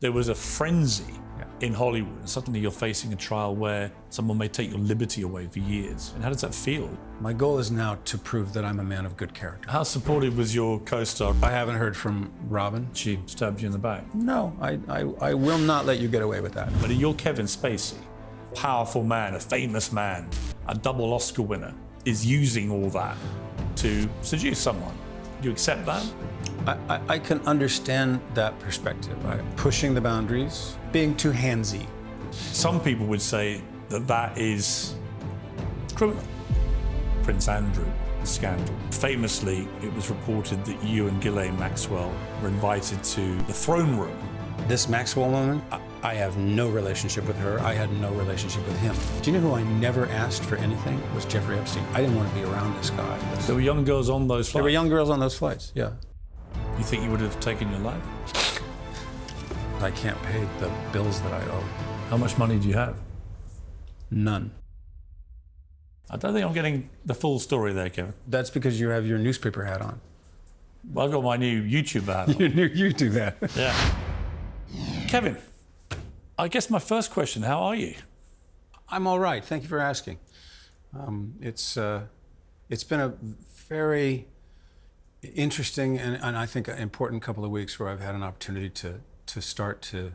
There was a frenzy in Hollywood, and suddenly you're facing a trial where someone may take your liberty away for years. And how does that feel? My goal is now to prove that I'm a man of good character. How supportive was your co-star? I haven't heard from Robin. She stabbed you in the back. No, I will not let you get away with that. But you're Kevin Spacey, powerful man, a famous man, a double Oscar winner, is using all that to seduce someone. Do you accept that? I can understand that perspective. Pushing the boundaries, being too handsy. Some people would say that that is criminal. Prince Andrew scandal. Famously, it was reported that you and Ghislaine Maxwell were invited to the throne room. This Maxwell woman, I have no relationship with her. I had no relationship with him. Do you know who I never asked for anything? Was Jeffrey Epstein. I didn't want to be around this guy. There were young girls on those flights? There were young girls on those flights, yeah. You think you would have taken your life? I can't pay the bills that I owe. How much money do you have? None. I don't think I'm getting the full story there, Kevin. That's because you have your newspaper hat on. Well, I've got my new YouTube hat on. Your new YouTube hat. Yeah. Kevin, I guess my first question, how are you? I'm all right. Thank you for asking. It's been a very interesting and I think an important couple of weeks where I've had an opportunity to start to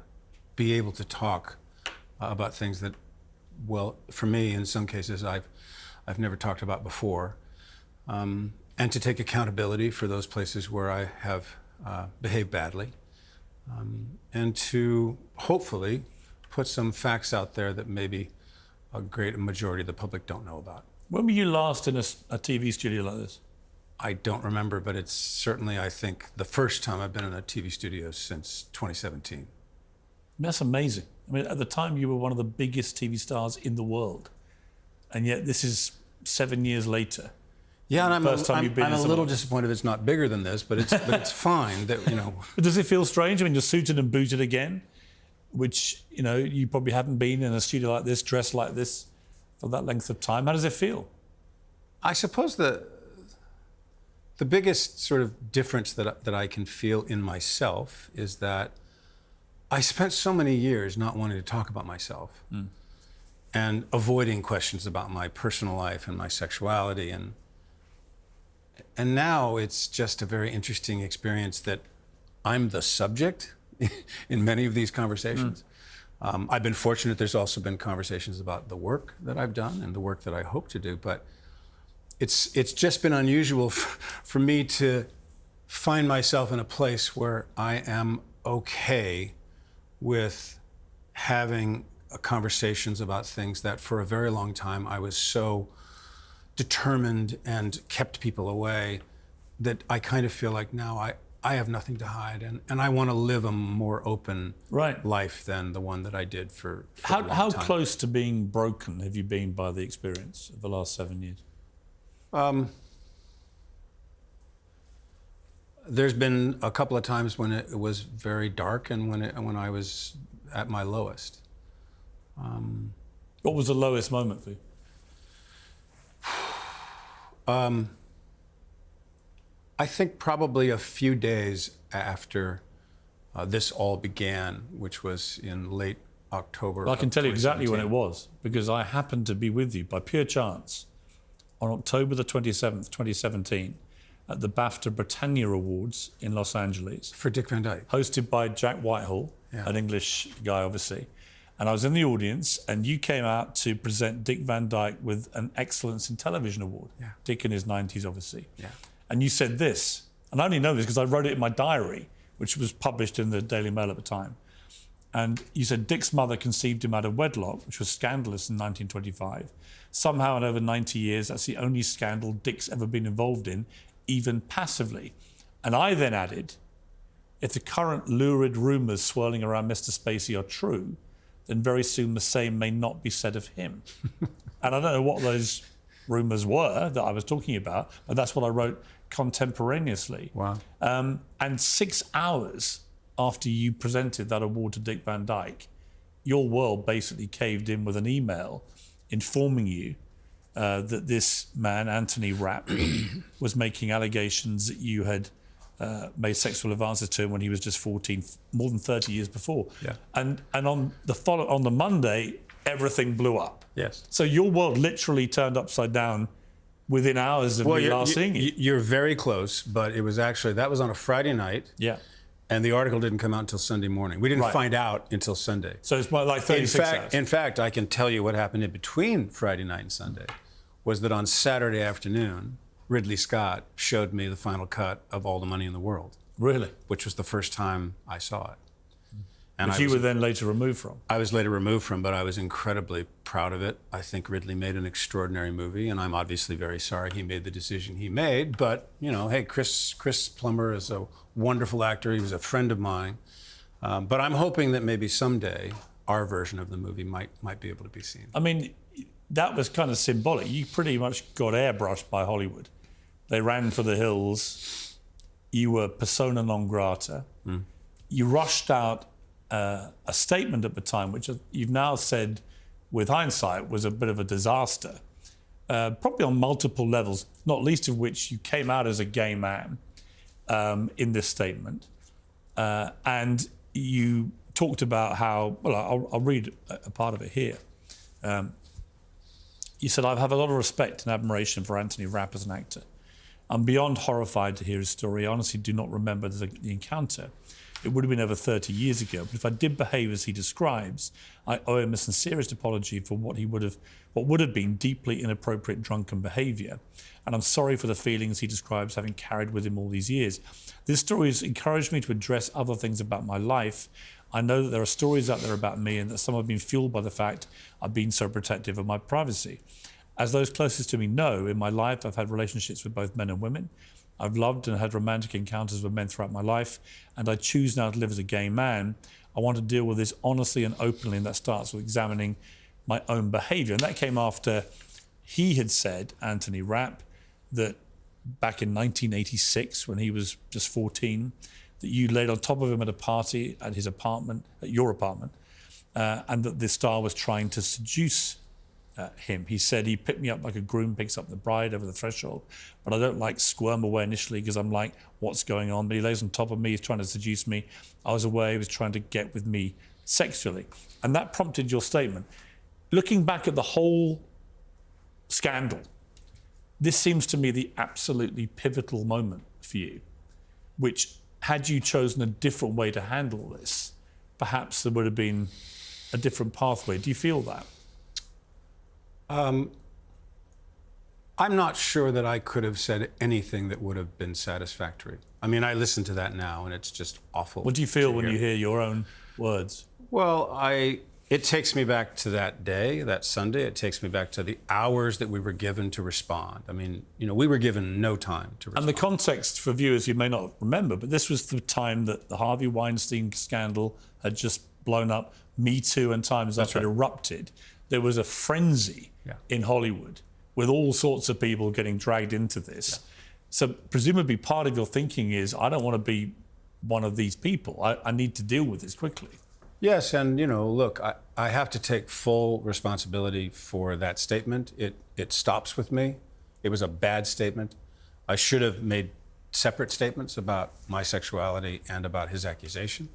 be able to talk about things that, well, for me, in some cases, I've never talked about before, and to take accountability for those places where I have behaved badly, and to hopefully put some facts out there that maybe a great majority of the public don't know about. When were you last in a TV studio like this? I don't remember, but it's certainly, I think, the first time I've been in a TV studio since 2017. That's amazing. I mean, at the time, you were one of the biggest TV stars in the world, and yet this is 7 years later. Yeah, and I'm a little place. disappointed it's not bigger than this, but it's fine that, you know. But does it feel strange? I mean, you're suited and booted again, which, you know, you probably haven't been in a studio like this, dressed like this for that length of time. How does it feel? I suppose the biggest sort of difference that I can feel in myself is that I spent so many years not wanting to talk about myself and avoiding questions about my personal life and my sexuality. And now it's just a very interesting experience that I'm the subject in many of these conversations. I've been fortunate. There's also been conversations about the work that I've done and the work that I hope to do, but it's just been unusual for me to find myself in a place where I am okay with having conversations about things that for a very long time I was so determined and kept people away that I kind of feel like now I have nothing to hide and I want to live a more open life than the one that I did for a long time. How close to being broken have you been by the experience of the last 7 years? There's been a couple of times when it was very dark and when I was at my lowest. What was the lowest moment for you? I think probably a few days after this all began, which was in late October. Well, I can tell you exactly when it was, because I happened to be with you by pure chance on October the 27th, 2017, at the BAFTA Britannia Awards in Los Angeles. For Dick Van Dyke. Hosted by Jack Whitehall, an English guy, obviously. And I was in the audience, and you came out to present Dick Van Dyke with an Excellence in Television Award. Yeah. Dick in his 90s, obviously. Yeah. And you said this, and I only know this because I wrote it in my diary, which was published in the Daily Mail at the time. And you said Dick's mother conceived him out of wedlock, which was scandalous in 1925. Somehow in over 90 years, that's the only scandal Dick's ever been involved in, even passively. And I then added, if the current lurid rumours swirling around Mr. Spacey are true, then very soon the same may not be said of him. And I don't know what those rumours were that I was talking about, but that's what I wrote contemporaneously. Wow. And 6 hours after you presented that award to Dick Van Dyke, your world basically caved in with an email informing you that this man, Anthony Rapp, was making allegations that you had made sexual advances to him when he was just 14, more than 30 years before. Yeah. And on the Monday, everything blew up. Yes. So your world literally turned upside down within hours of me last seeing it. You're very close, but it was actually, that was on a Friday night. Yeah. And the article didn't come out until Sunday morning. We didn't find out until Sunday. So it's like 36 hours. In fact, I can tell you what happened in between Friday night and Sunday was that on Saturday afternoon, Ridley Scott showed me the final cut of All the Money in the World. Really? Which was the first time I saw it. And you were then later removed from. I was later removed from, but I was incredibly proud of it. I think Ridley made an extraordinary movie, and I'm obviously very sorry he made the decision he made. But, you know, hey, Chris Plummer is a wonderful actor. He was a friend of mine. But I'm hoping that maybe someday our version of the movie might be able to be seen. I mean, that was kind of symbolic. You pretty much got airbrushed by Hollywood. They ran for the hills. You were persona non grata. You rushed out a statement at the time, which you've now said, with hindsight, was a bit of a disaster, probably on multiple levels, not least of which you came out as a gay man in this statement. And you talked about how, well, I'll read a part of it here. You said, "I have a lot of respect and admiration for Anthony Rapp as an actor. I'm beyond horrified to hear his story. I honestly do not remember the encounter. It would have been over 30 years ago. But if I did behave as he describes, I owe him a sincerest apology for what would have been deeply inappropriate drunken behaviour. And I'm sorry for the feelings he describes having carried with him all these years. This story has encouraged me to address other things about my life. I know that there are stories out there about me and that some have been fueled by the fact I've been so protective of my privacy. As those closest to me know, in my life I've had relationships with both men and women. I've loved and had romantic encounters with men throughout my life, and I choose now to live as a gay man. I want to deal with this honestly and openly, and that starts with examining my own behaviour." And that came after he had said, Anthony Rapp, that back in 1986, when he was just 14, that you laid on top of him at a party at his apartment, at your apartment, and that the star was trying to seduce him. He said, "He picked me up like a groom picks up the bride over the threshold, but I don't like squirm away initially because I'm like, what's going on? But he lays on top of me, he's trying to seduce me. I was aware he was trying to get with me sexually." And that prompted your statement. Looking back at the whole scandal, this seems to me the absolutely pivotal moment for you, which, had you chosen a different way to handle this, perhaps there would have been a different pathway. Do you feel that? I'm not sure that I could have said anything that would have been satisfactory. I mean, I listen to that now, and it's just awful. What do you feel when you hear your own words? Well, it takes me back to that day, that Sunday. It takes me back to the hours that we were given to respond. I mean, you know, we were given no time to respond. And the context for viewers, you may not remember, but this was the time that the Harvey Weinstein scandal had just blown up. MeToo and Time's Up had erupted. There was a frenzy in Hollywood with all sorts of people getting dragged into this. So presumably part of your thinking is, I don't want to be one of these people. I need to deal with this quickly. Yes, and you know, look, I have to take full responsibility for that statement. It stops with me. It was a bad statement. I should have made separate statements about my sexuality and about his accusation.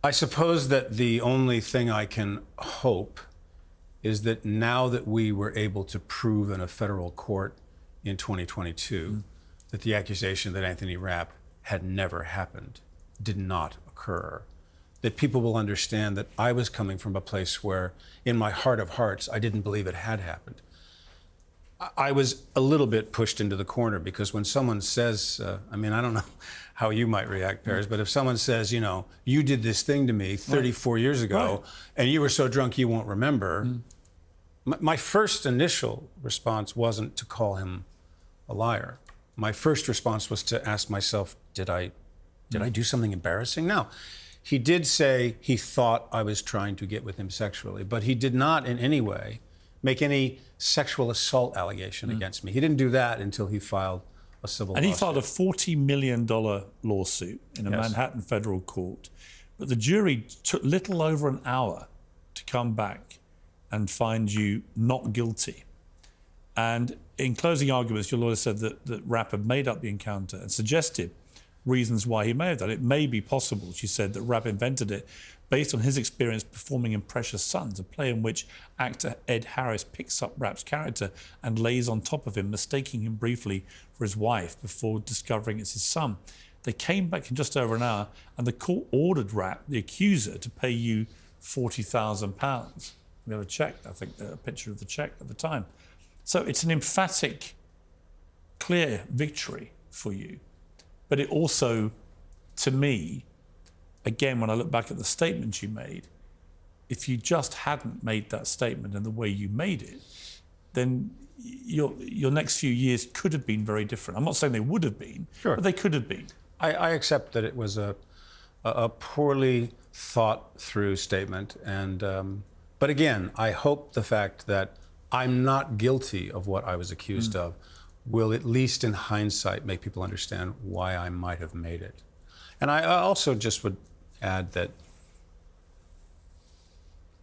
I suppose that the only thing I can hope is that now that we were able to prove in a federal court in 2022 that the accusation that Anthony Rapp had never happened did not occur, that people will understand that I was coming from a place where, in my heart of hearts, I didn't believe it had happened. I was a little bit pushed into the corner because when someone says, I mean, I don't know how you might react, Piers, but if someone says, you know, you did this thing to me 34 years ago and you were so drunk you won't remember, my first initial response wasn't to call him a liar. My first response was to ask myself, did I do something embarrassing? Now, he did say he thought I was trying to get with him sexually, but he did not in any way make any sexual assault allegation against me. He didn't do that until he filed a civil lawsuit. And he filed a $40 million lawsuit in a Manhattan federal court. But the jury took little over an hour to come back and find you not guilty. And in closing arguments, your lawyer said that Rapp had made up the encounter and suggested reasons why he may have done it. It may be possible, she said, that Rapp invented it based on his experience performing in Precious Sons, a play in which actor Ed Harris picks up Rapp's character and lays on top of him, mistaking him briefly for his wife before discovering it's his son. They came back in just over an hour, and the court ordered Rapp, the accuser, to pay you £40,000. We have a check, I think, a picture of the check at the time. So it's an emphatic, clear victory for you. But it also, to me, again, when I look back at the statement you made, if you just hadn't made that statement in the way you made it, then your next few years could have been very different. I'm not saying they would have been, Sure. but they could have been. I accept that it was a poorly thought through statement, and but again, I hope the fact that I'm not guilty of what I was accused of will, at least in hindsight, make people understand why I might have made it. And I also just would add that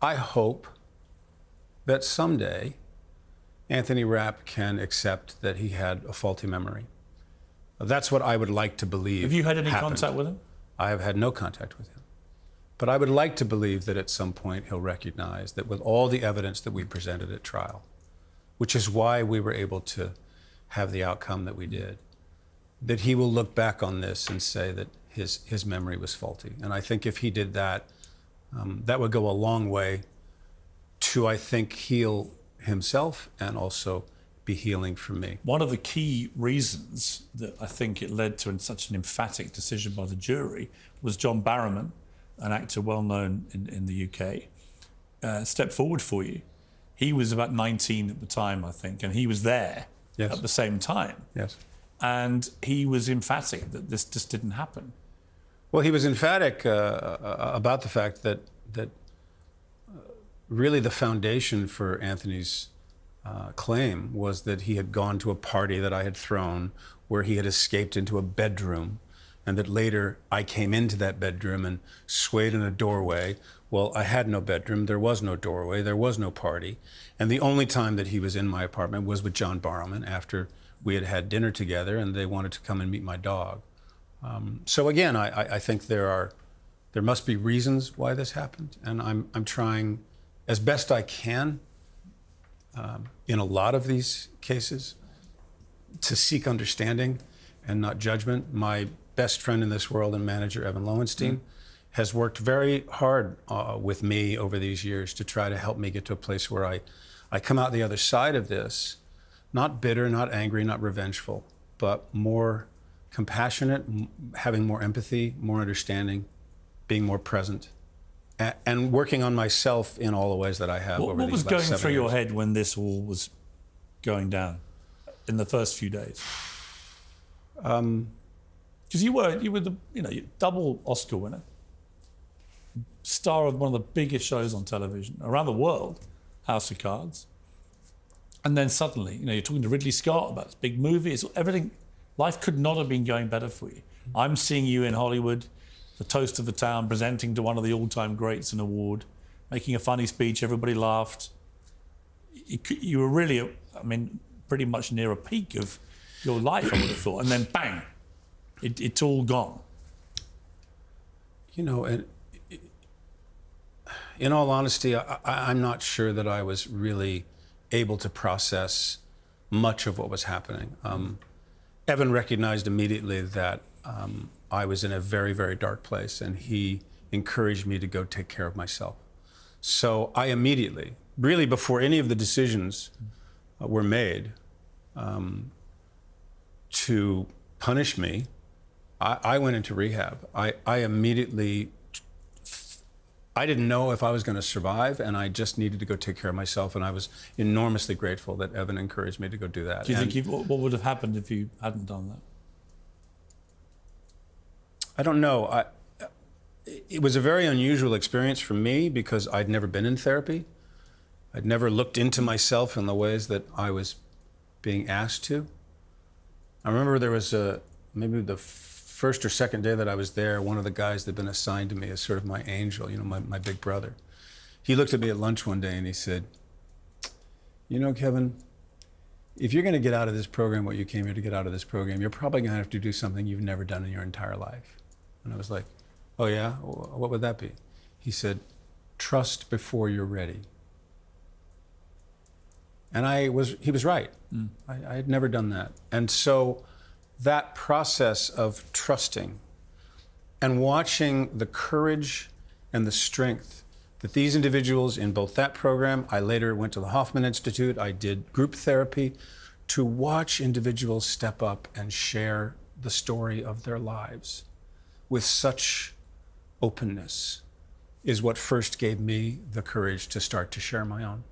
I hope that someday Anthony Rapp can accept that he had a faulty memory. That's what I would like to believe. Have you had any happened. contact with him? I have had no contact with him. But I would like to believe that at some point he'll recognize that with all the evidence that we presented at trial, which is why we were able to have the outcome that we did, that he will look back on this and say that his memory was faulty. And I think if he did that, that would go a long way to, I think, heal himself and also be healing for me. One of the key reasons that I think it led to such an emphatic decision by the jury was John Barrowman, an actor well known in the UK, stepped forward for you. He was about 19 at the time, I think, and he was there at the same time. Yes. And he was emphatic that this just didn't happen. Well, he was emphatic about the fact that really the foundation for Anthony's claim was that he had gone to a party that I had thrown where he had escaped into a bedroom, and that later I came into that bedroom and swayed in a doorway. Well, I had no bedroom, there was no doorway, there was no party, and the only time that he was in my apartment was with John Barrowman after we had had dinner together and they wanted to come and meet my dog. So again, I think there must be reasons why this happened, and I'm trying as best I can in a lot of these cases to seek understanding and not judgment. My best friend in this world and manager, Evan Lowenstein, has worked very hard with me over these years to try to help me get to a place where I come out the other side of this, not bitter, not angry, not revengeful, but more compassionate, having more empathy, more understanding, being more present, and working on myself in all the ways that I have over What was these last 7 years. going through your head when this all was going down in the first few days? Because you were the double Oscar winner, star of one of the biggest shows on television around the world, House of Cards, and then suddenly you're talking to Ridley Scott about this big movie. It's everything. Life could not have been going better for you. I'm seeing you in Hollywood, the toast of the town, presenting to one of the all-time greats an award, making a funny speech. Everybody laughed. You were really, pretty much near a peak of your life, I would have thought. And then bang, it's all gone. And in all honesty, I'm not sure that I was really able to process much of what was happening. Evan recognized immediately that I was in a very, very dark place, and he encouraged me to go take care of myself. So I immediately, really before any of the decisions were made to punish me, I went into rehab. I immediately, I didn't know if I was going to survive, and I just needed to go take care of myself, and I was enormously grateful that Evan encouraged me to go do that. Do you think what would have happened if you hadn't done that? I don't know. It was a very unusual experience for me because I'd never been in therapy. I'd never looked into myself in the ways that I was being asked to. I remember there was maybe the first or second day that I was there, one of the guys that had been assigned to me as sort of my angel, my big brother. He looked at me at lunch one day and he said, Kevin, if you're going to get out of this program what you came here to get out of this program, you're probably going to have to do something you've never done in your entire life. And I was like, oh yeah? What would that be? He said, trust before you're ready. And he was right. I had never done that. And so that process of trusting and watching the courage and the strength that these individuals in both that program, I later went to the Hoffman Institute, I did group therapy, to watch individuals step up and share the story of their lives with such openness is what first gave me the courage to start to share my own.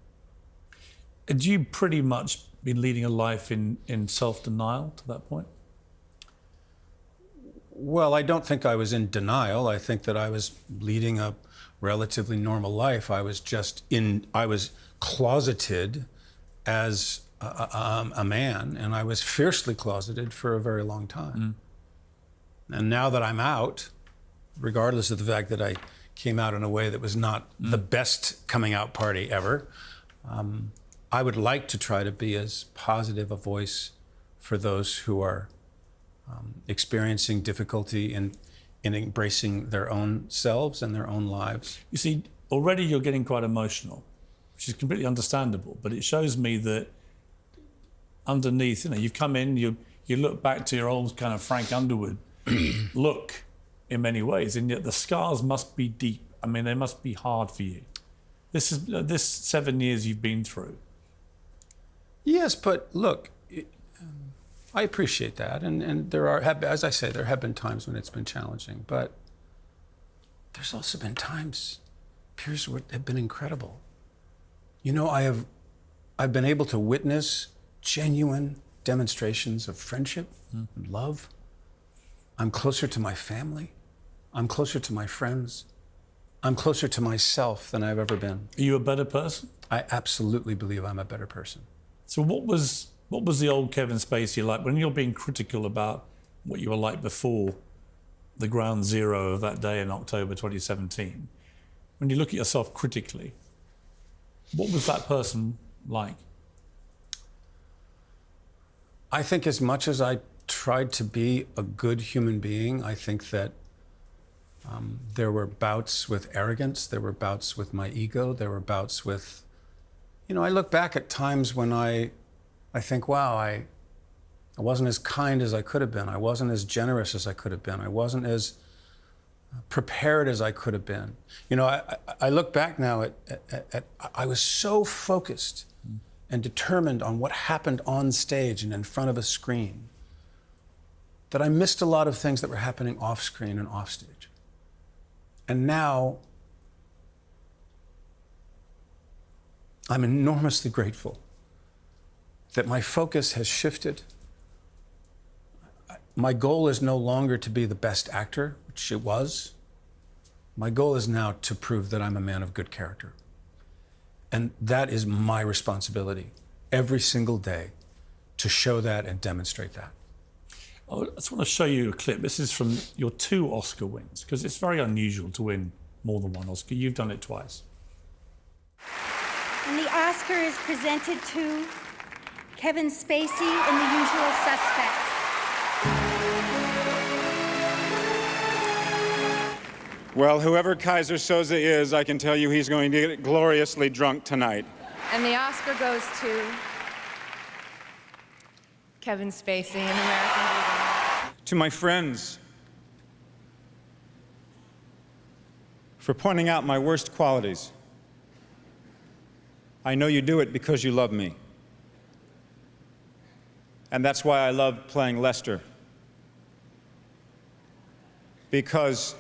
Had you pretty much been leading a life in self-denial to that point? Well, I don't think I was in denial. I think that I was leading a relatively normal life. I was closeted as a man, and I was fiercely closeted for a very long time. And now that I'm out, regardless of the fact that I came out in a way that was not the best coming out party ever, I would like to try to be as positive a voice for those who are experiencing difficulty in embracing their own selves and their own lives. You see, already you're getting quite emotional, which is completely understandable, but it shows me that underneath, you've come in, you look back to your old kind of Frank Underwood look in many ways, and yet the scars must be deep. I mean, they must be hard for you. This 7 years you've been through. Yes, but look, I appreciate that, and there are, as I say, there have been times when it's been challenging, but there's also been times, Piers, have been incredible. I've been able to witness genuine demonstrations of friendship and love. I'm closer to my family. I'm closer to my friends. I'm closer to myself than I've ever been. Are you a better person? I absolutely believe I'm a better person. So what was the old Kevin Spacey like when you're being critical about what you were like before the ground zero of that day in October 2017? When you look at yourself critically, what was that person like? I think as much as I tried to be a good human being, I think that there were bouts with arrogance, there were bouts with my ego, there were bouts with, I look back at times when I think, wow, I wasn't as kind as I could have been. I wasn't as generous as I could have been. I wasn't as prepared as I could have been. I look back now at I was so focused and determined on what happened on stage and in front of a screen that I missed a lot of things that were happening off screen and off stage. And now I'm enormously grateful that my focus has shifted. My goal is no longer to be the best actor, which it was. My goal is now to prove that I'm a man of good character. And that is my responsibility every single day, to show that and demonstrate that. I just want to show you a clip. This is from your 2 Oscar wins, because it's very unusual to win more than 1 Oscar. You've done it twice. And the Oscar is presented to Kevin Spacey in The Usual Suspects. Well, whoever Kaiser Soze is, I can tell you he's going to get gloriously drunk tonight. And the Oscar goes to Kevin Spacey in American Beauty. To my friends, for pointing out my worst qualities. I know you do it because you love me. And that's why I love playing Lester. Because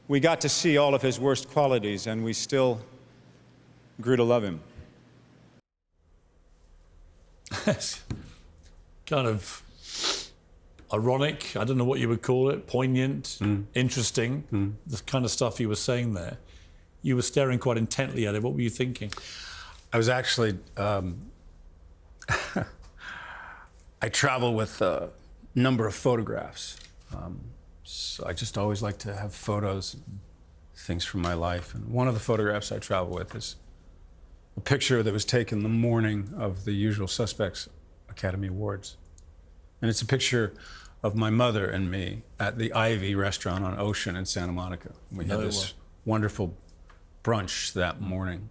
we got to see all of his worst qualities, and we still grew to love him. Kind of ironic, I don't know what you would call it, poignant, interesting, the kind of stuff you were saying there. You were staring quite intently at it. What were you thinking? I was actually, I travel with a number of photographs. So I just always like to have photos and things from my life. And one of the photographs I travel with is a picture that was taken the morning of the Usual Suspects Academy Awards. And it's a picture of my mother and me at the Ivy restaurant on Ocean in Santa Monica. We had this wonderful brunch that morning.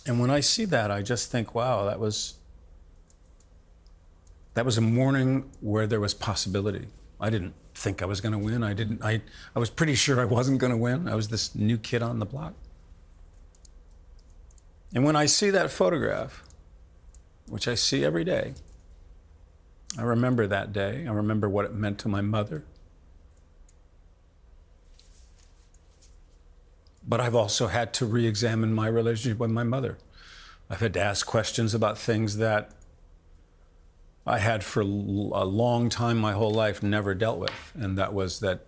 And when I see that, I just think, wow, that was a morning where there was possibility. I didn't think I was going to win. I was pretty sure I wasn't going to win. I was this new kid on the block. And when I see that photograph, which I see every day, I remember that day. I remember what it meant to my mother. But I've also had to re-examine my relationship with my mother. I've had to ask questions about things that I had for a long time, my whole life, never dealt with. And that was that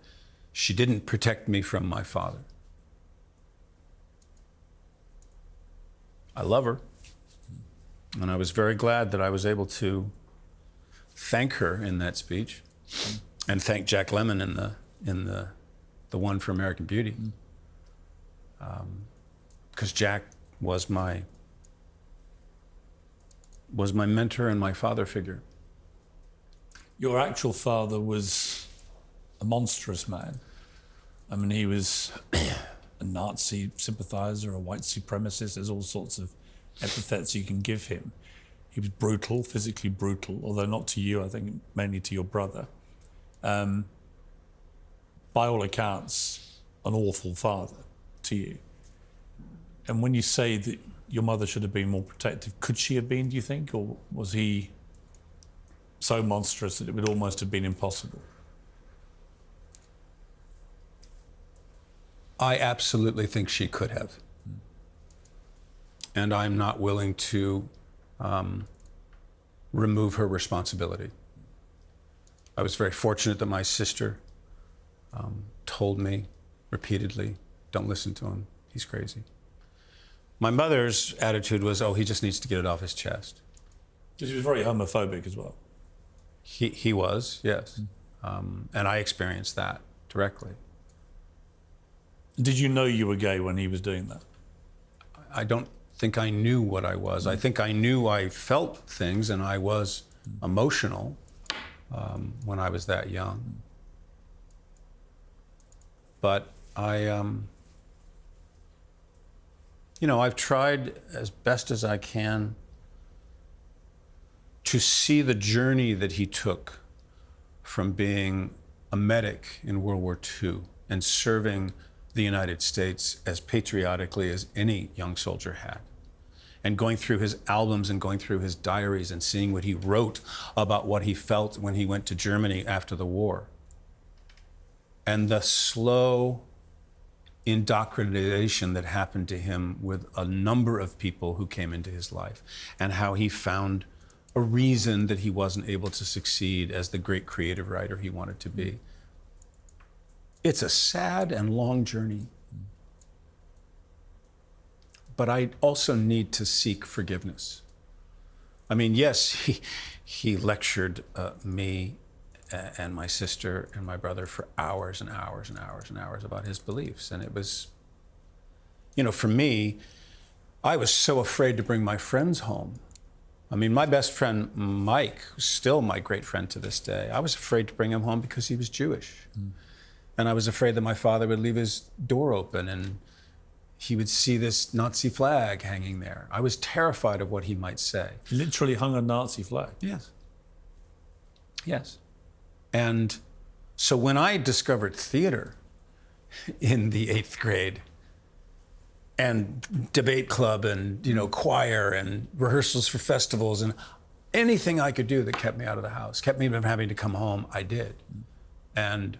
she didn't protect me from my father. I love her. And I was very glad that I was able to thank her in that speech and thank Jack Lemmon in the one for American Beauty. Because Jack was my mentor and my father figure. Your actual father was a monstrous man. I mean, he was a Nazi sympathizer, a white supremacist. There's all sorts of epithets you can give him. He was brutal, physically brutal, although not to you, I think mainly to your brother. By all accounts, an awful father to you. And when you say that your mother should have been more protective, could she have been, do you think? Or was he so monstrous that it would almost have been impossible? I absolutely think she could have. And I'm not willing to remove her responsibility. I was very fortunate that my sister told me repeatedly, don't listen to him, he's crazy. My mother's attitude was, oh, he just needs to get it off his chest. Because he was very homophobic as well. He was, yes. And I experienced that directly. Did you know you were gay when he was doing that? I don't think I knew what I was. I think I knew I felt things and I was emotional when I was that young. But I've tried as best as I can to see the journey that he took from being a medic in World War II and serving the United States as patriotically as any young soldier had, and going through his albums and going through his diaries and seeing what he wrote about what he felt when he went to Germany after the war. And the slow indoctrination that happened to him with a number of people who came into his life, and how he found a reason that he wasn't able to succeed as the great creative writer he wanted to be. It's a sad and long journey. But I also need to seek forgiveness. I mean, yes, he lectured me and my sister and my brother for hours and hours and hours and hours about his beliefs. And it was, for me, I was so afraid to bring my friends home. I mean, my best friend, Mike, who's still my great friend to this day, I was afraid to bring him home because he was Jewish. And I was afraid that my father would leave his door open and he would see this Nazi flag hanging there. I was terrified of what he might say. He literally hung a Nazi flag? Yes. Yes. And so when I discovered theater in the 8th grade, and debate club and, choir and rehearsals for festivals and anything I could do that kept me out of the house, kept me from having to come home, I did. And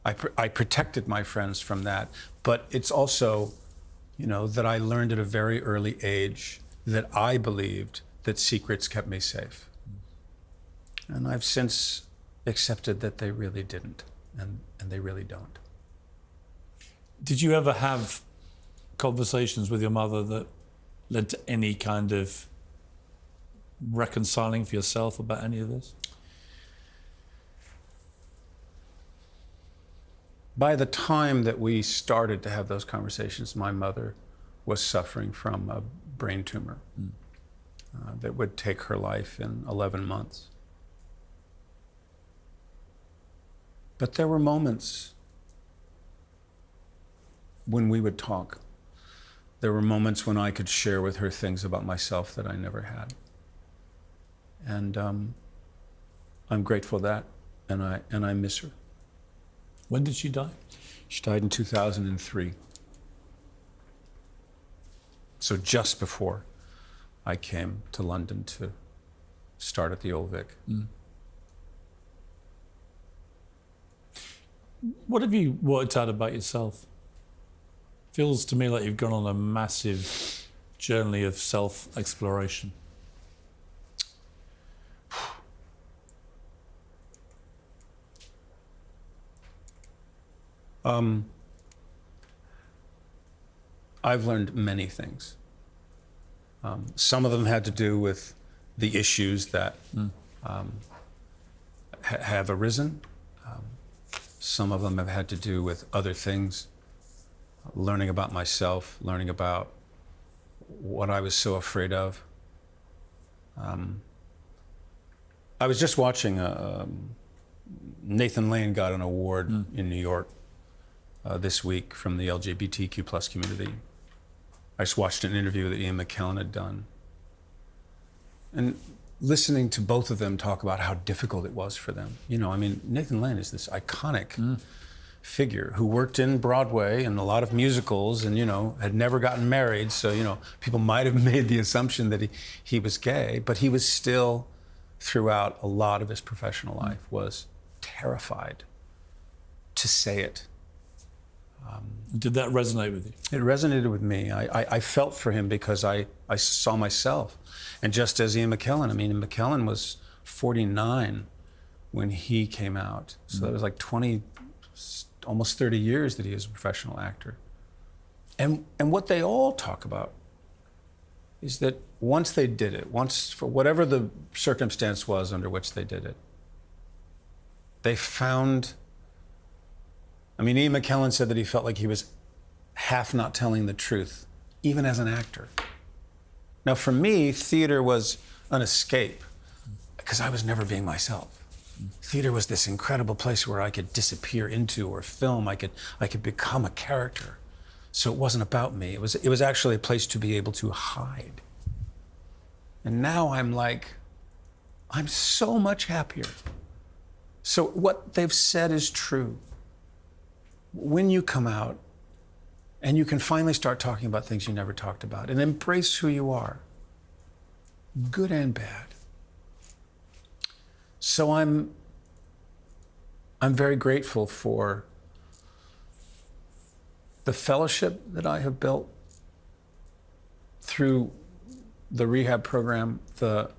I protected my friends from that. But it's also, that I learned at a very early age that I believed that secrets kept me safe. And I've since accepted that they really didn't, and they really don't. Did you ever have conversations with your mother that led to any kind of reconciling for yourself about any of this? By the time that we started to have those conversations, my mother was suffering from a brain tumor that would take her life in 11 months. But there were moments when we would talk. There were moments when I could share with her things about myself that I never had. And I'm grateful for that, and I miss her. When did she die? She died in 2003. So just before I came to London to start at the Old Vic. What have you worked out about yourself? Feels to me like you've gone on a massive journey of self-exploration. I've learned many things. Some of them had to do with the issues that have arisen. Some of them have had to do with other things, learning about myself, learning about what I was so afraid of. I was just watching Nathan Lane got an award in New York this week from the LGBTQ plus community. I just watched an interview that Ian McKellen had done. And listening to both of them talk about how difficult it was for them. You know, I mean, Nathan Lane is this iconic figure who worked in Broadway and a lot of musicals and, you know, had never gotten married. So, you know, people might have made the assumption that he was gay, but he was still, throughout a lot of his professional life, was terrified to say it. Did that resonate with you? It resonated with me. I felt for him because I saw myself. And just as Ian McKellen, I mean, McKellen was 49 when he came out. So that was like 20, almost 30 years that he was a professional actor. And what they all talk about is that once they did it, once, for whatever the circumstance was under which they did it, they found, I mean, Ian McKellen said that he felt like he was half not telling the truth, even as an actor. Now, for me, theater was an escape because I was never being myself. Theater was this incredible place where I could disappear into or film. I could become a character. So it wasn't about me. It was actually a place to be able to hide. And now I'm like, I'm so much happier. So what they've said is true. When you come out and you can finally start talking about things you never talked about and embrace who you are, good and bad. So I'm very grateful for the fellowship that I have built through the rehab program, the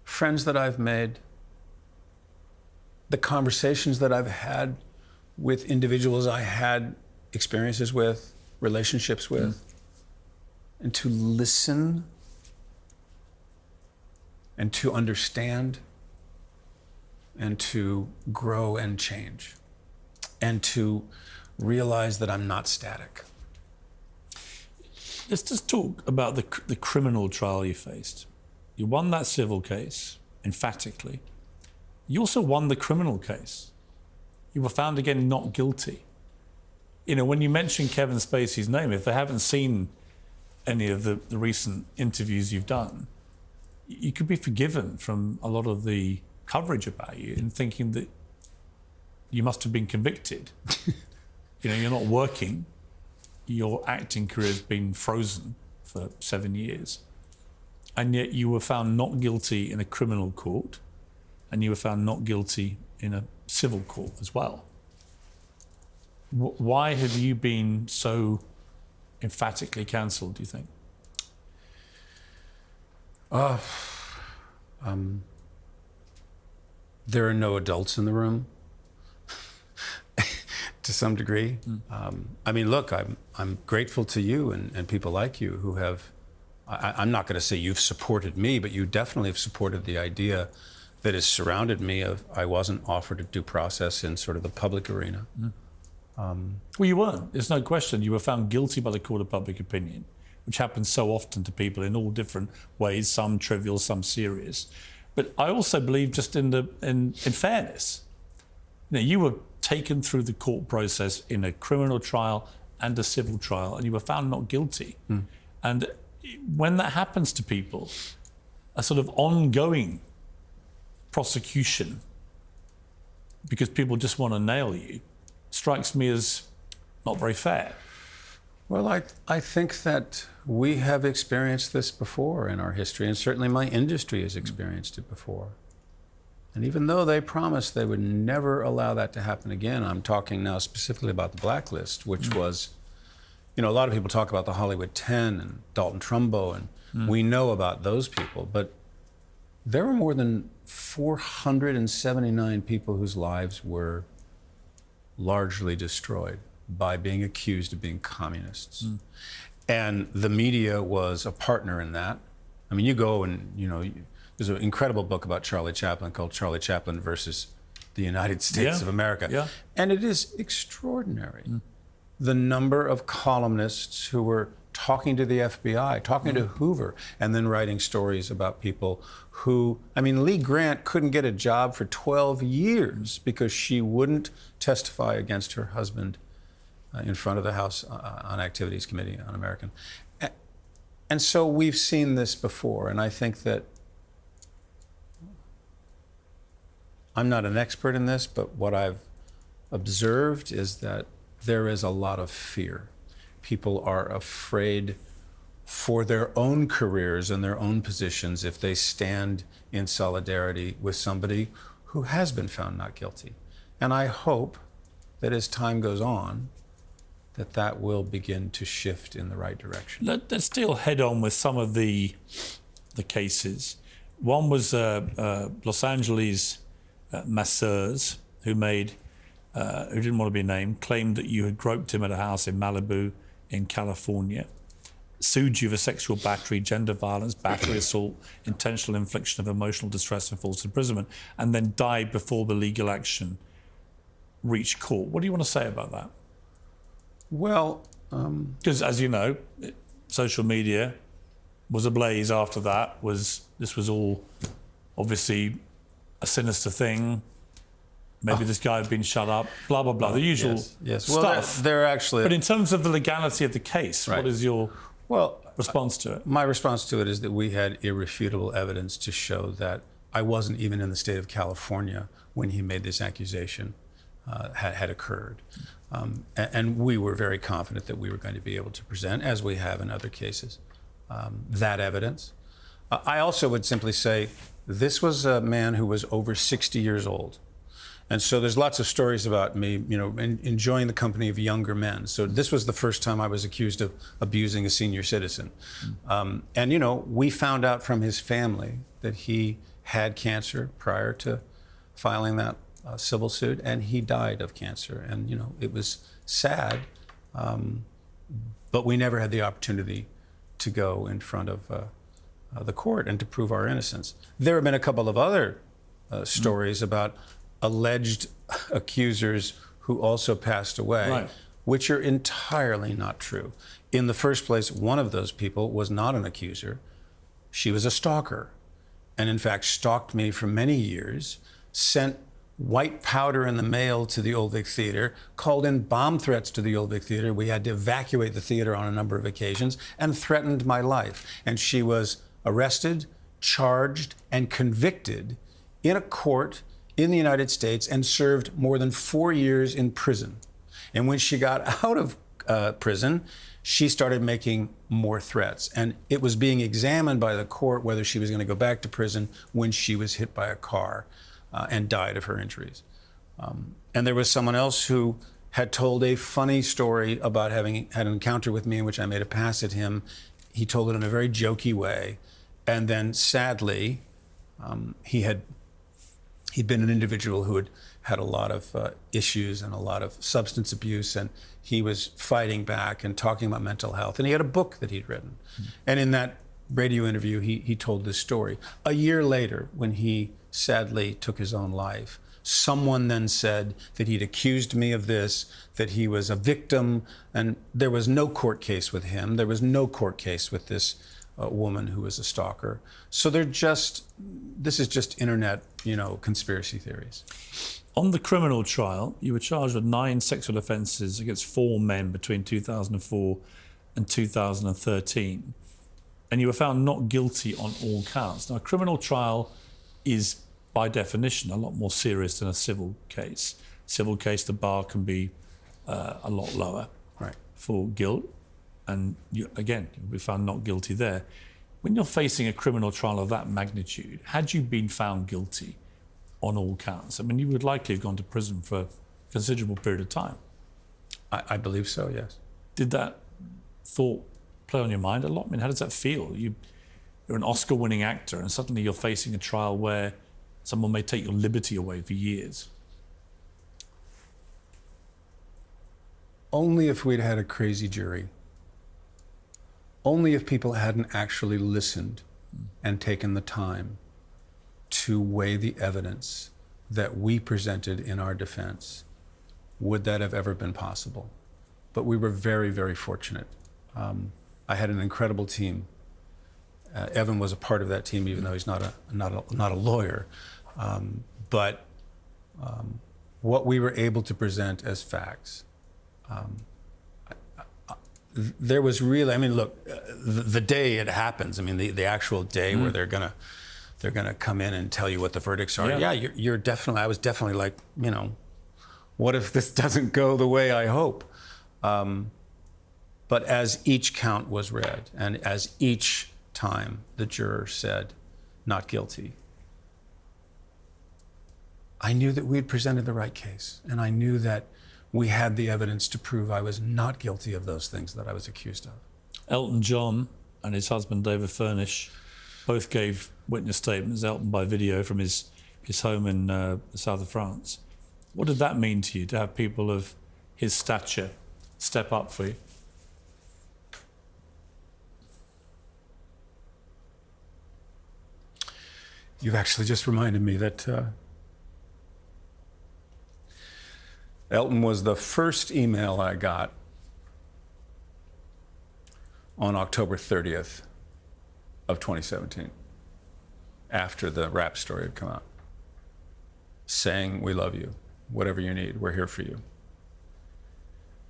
friends that I've made, the conversations that I've had with individuals I had experiences with, relationships with, and to listen and to understand and to grow and change and to realize that I'm not static. Let's just talk about the criminal trial you faced. You won that civil case, emphatically. You also won the criminal case. You were found again not guilty. You know, when you mention Kevin Spacey's name, if they haven't seen any of the recent interviews you've done, you could be forgiven from a lot of the coverage about you in thinking that you must have been convicted. You know, you're not working. Your acting career's been frozen for 7 years. And yet you were found not guilty in a criminal court, and you were found not guilty in a civil court as well. Why have you been so emphatically cancelled, do you think? There are no adults in the room, to some degree. I mean, look, I'm grateful to you and people like you who have, I'm not going to say you've supported me, but you definitely have supported the idea that has surrounded me of I wasn't offered a due process in sort of the public arena. Well, you weren't. There's no question. You were found guilty by the court of public opinion. which happens so often to people in all different ways, some trivial, some serious. But I also believe just in fairness. You were taken through the court process in a criminal trial and a civil trial, and you were found not guilty. And when that happens to people, a sort of ongoing prosecution, because people just want to nail you, strikes me as not very fair. Well, I think that we have experienced this before in our history, and certainly my industry has experienced it before. And even though they promised they would never allow that to happen again, I'm talking now specifically about the blacklist, which was, a lot of people talk about the Hollywood 10 and Dalton Trumbo, and we know about those people, but there were more than 479 people whose lives were largely destroyed by being accused of being communists. And the media was a partner in that. I mean, you go and, there's an incredible book about Charlie Chaplin called Charlie Chaplin versus the United States of America. Yeah. And it is extraordinary. The number of columnists who were talking to the FBI, talking to Hoover, and then writing stories about people who, Lee Grant couldn't get a job for 12 years because she wouldn't testify against her husband in front of the House on Activities Committee on American. And so we've seen this before, and I think that I'm not an expert in this, but what I've observed is that there is a lot of fear. People are afraid for their own careers and their own positions if they stand in solidarity with somebody who has been found not guilty. And I hope that as time goes on, that will begin to shift in the right direction. Let's deal head on with some of the cases. One was Los Angeles masseurs who didn't want to be named, claimed that you had groped him at a house in Malibu in California, sued you for sexual battery, gender violence, battery assault, intentional infliction of emotional distress and false imprisonment, and then died before the legal action reached court. What do you want to say about that? Well, because as you know, social media was ablaze after that. This was all obviously a sinister thing. Maybe this guy had been shut up, blah, blah, blah, the usual yes. stuff. Well, they're actually... But in terms of the legality of the case, what is your response to it? My response to it is that we had irrefutable evidence to show that I wasn't even in the state of California when he made this accusation had occurred. And we were very confident that we were going to be able to present, as we have in other cases, that evidence. I also would simply say this was a man who was over 60 years old. And so there's lots of stories about me, enjoying the company of younger men. So this was the first time I was accused of abusing a senior citizen. And, we found out from his family that he had cancer prior to filing that civil suit, and he died of cancer. And, it was sad, but we never had the opportunity to go in front of the court and to prove our innocence. There have been a couple of other stories about alleged accusers who also passed away, which are entirely not true. In the first place, one of those people was not an accuser. She was a stalker, and in fact stalked me for many years, sent white powder in the mail to the Old Vic Theater, called in bomb threats to the Old Vic Theater. We had to evacuate the theater on a number of occasions, and threatened my life. And she was arrested, charged, and convicted in a court in the United States and served more than 4 years in prison. And when she got out of prison, she started making more threats. And it was being examined by the court whether she was going to go back to prison when she was hit by a car and died of her injuries. And there was someone else who had told a funny story about having had an encounter with me in which I made a pass at him. He told it in a very jokey way. And then sadly, he'd been an individual who had a lot of issues and a lot of substance abuse, and he was fighting back and talking about mental health. And he had a book that he'd written. And in that radio interview, he told this story. A year later, when he sadly took his own life, Someone then said that he'd accused me of this, that he was a victim, and there was no court case with him. There was no court case with this woman who was a stalker. So this is just internet, conspiracy theories. On the criminal trial, you were charged with 9 sexual offences against 4 men between 2004 and 2013. And you were found not guilty on all counts. Now, a criminal trial is, by definition, a lot more serious than a civil case. Civil case, the bar can be a lot lower for guilt. And you'll be found not guilty there. When you're facing a criminal trial of that magnitude, had you been found guilty on all counts, I mean, you would likely have gone to prison for a considerable period of time. I believe so, yes. Did that thought play on your mind a lot? I mean, how does that feel? You're an Oscar-winning actor, and suddenly you're facing a trial where someone may take your liberty away for years. Only if we'd had a crazy jury. Only if people hadn't actually listened and taken the time to weigh the evidence that we presented in our defense would that have ever been possible. But we were very, very fortunate. I had an incredible team. Evan was a part of that team, even though he's not a lawyer. But what we were able to present as facts, there was really, I mean, look, the day it happens, I mean, the actual day where they're gonna come in and tell you what the verdicts are. Yeah, you're definitely, I was definitely like, what if this doesn't go the way I hope? But as each count was read, and as each time the juror said, not guilty, I knew that we had presented the right case, and I knew that we had the evidence to prove I was not guilty of those things that I was accused of. Elton John and his husband, David Furnish, both gave witness statements, Elton by video from his home in the south of France. What did that mean to you, to have people of his stature step up for you? You've actually just reminded me that Elton was the first email I got on October 30th of 2017, after the Rapp story had come out, saying, we love you, whatever you need, we're here for you.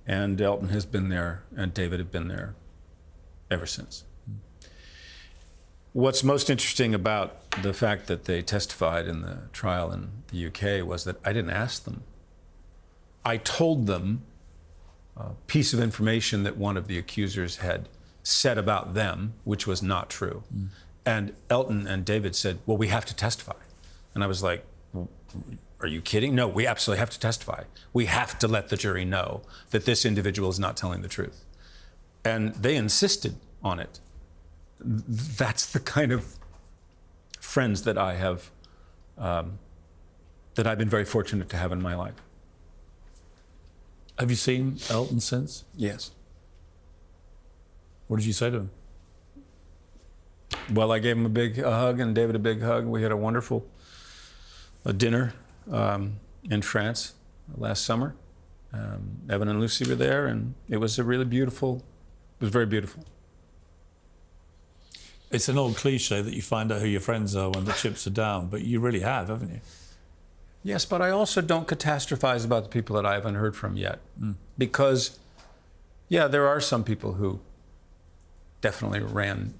And Elton has been there, and David have been there ever since. What's most interesting about the fact that they testified in the trial in the UK was that I didn't ask them. I told them a piece of information that one of the accusers had said about them, which was not true. And Elton and David said, well, we have to testify. And I was like, are you kidding? No, we absolutely have to testify. We have to let the jury know that this individual is not telling the truth. And they insisted on it. That's the kind of friends that I have, that I've been very fortunate to have in my life. Have you seen Elton since? Yes. What did you say to him? Well, I gave him a big hug and David a big hug. We had a wonderful dinner in France last summer. Evan and Lucy were there, and it was very beautiful. It's an old cliche that you find out who your friends are when the chips are down, but you really have, haven't you? Yes, but I also don't catastrophize about the people that I haven't heard from yet. Because, yeah, there are some people who definitely ran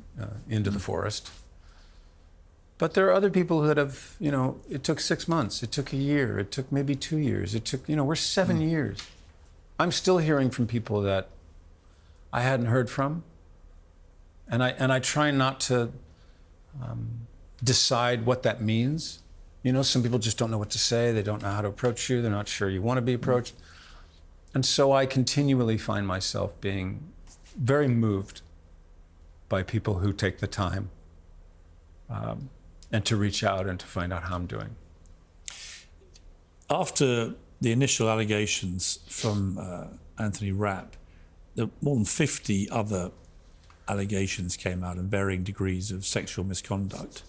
into the forest. But there are other people that have, it took 6 months, it took a year, it took maybe 2 years, it took, we're 7 years. I'm still hearing from people that I hadn't heard from. And I try not to decide what that means. Some people just don't know what to say. They don't know how to approach you. They're not sure you want to be approached. And so I continually find myself being very moved by people who take the time and to reach out and to find out how I'm doing. After the initial allegations from Anthony Rapp, there were more than 50 other allegations came out in varying degrees of sexual misconduct.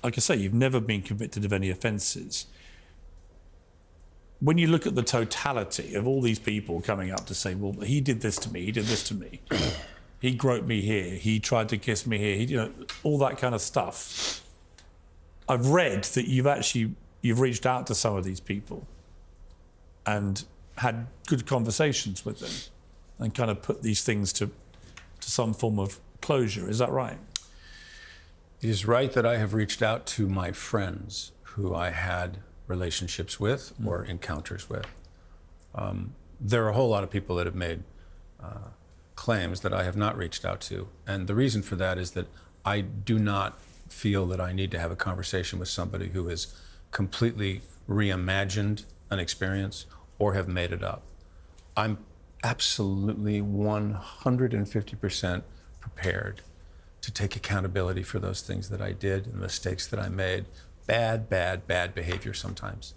Like I say, you've never been convicted of any offences. when you look at the totality of all these people coming up to say, well, he did this to me, he did this to me, he groped me here, he tried to kiss me here, he, all that kind of stuff. I've read that you've reached out to some of these people and had good conversations with them and kind of put these things to some form of closure. Is that right? It is right that I have reached out to my friends who I had relationships with or encounters with. There are a whole lot of people that have made claims that I have not reached out to. And the reason for that is that I do not feel that I need to have a conversation with somebody who has completely reimagined an experience or have made it up. I'm absolutely 150% prepared to take accountability for those things that I did and the mistakes that I made. Bad behavior sometimes.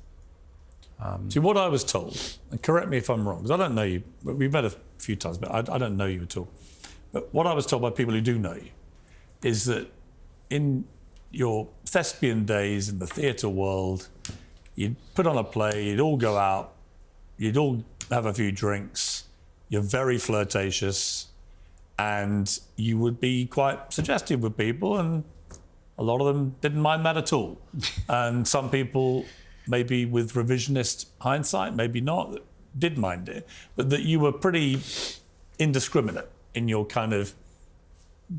See, what I was told, and correct me if I'm wrong, because I don't know you, we've met a few times, but I don't know you at all. But what I was told by people who do know you is that in your thespian days in the theatre world, you'd put on a play, you'd all go out, you'd all have a few drinks, you're very flirtatious, and you would be quite suggestive with people, and a lot of them didn't mind that at all. And some people, maybe with revisionist hindsight, maybe not, did mind it, but that you were pretty indiscriminate in your kind of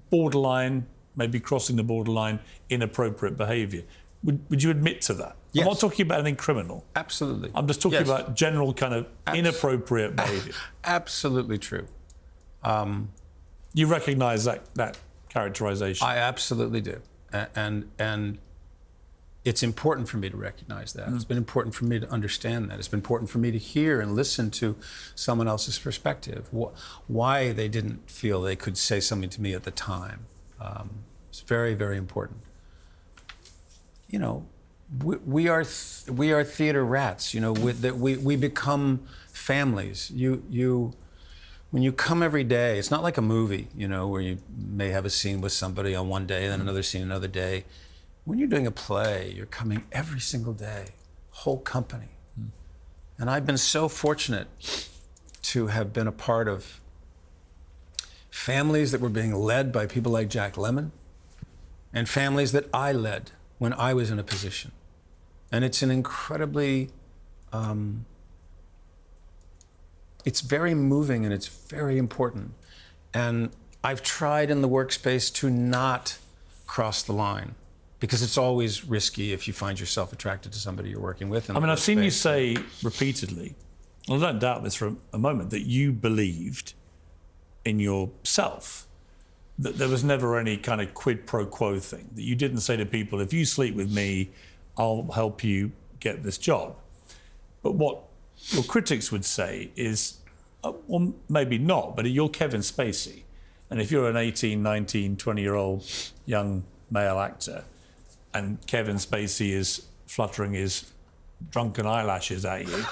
borderline, maybe crossing the borderline, inappropriate behaviour. Would you admit to that? Yes. I'm not talking about anything criminal. Absolutely. I'm just talking about general kind of inappropriate behaviour. Absolutely true. You recognise that characterisation? I absolutely do. And it's important for me to recognize that. It's been important for me to understand that. It's been important for me to hear and listen to someone else's perspective, why they didn't feel they could say something to me at the time. It's very, very important. We are theater rats. We become families. When you come every day, it's not like a movie, where you may have a scene with somebody on one day, then another scene another day. When you're doing a play, you're coming every single day, whole company. And I've been so fortunate to have been a part of families that were being led by people like Jack Lemmon, and families that I led when I was in a position. And it's an incredibly, it's very moving and it's very important. And I've tried in the workspace to not cross the line, because it's always risky if you find yourself attracted to somebody you're working with. I've seen you say repeatedly, and I don't doubt this for a moment, that you believed in yourself, that there was never any kind of quid pro quo thing, that you didn't say to people, if you sleep with me, I'll help you get this job. But what your critics would say is, well, maybe not, but you're Kevin Spacey. And if you're an 18, 19, 20-year-old young male actor, and Kevin Spacey is fluttering his drunken eyelashes at you,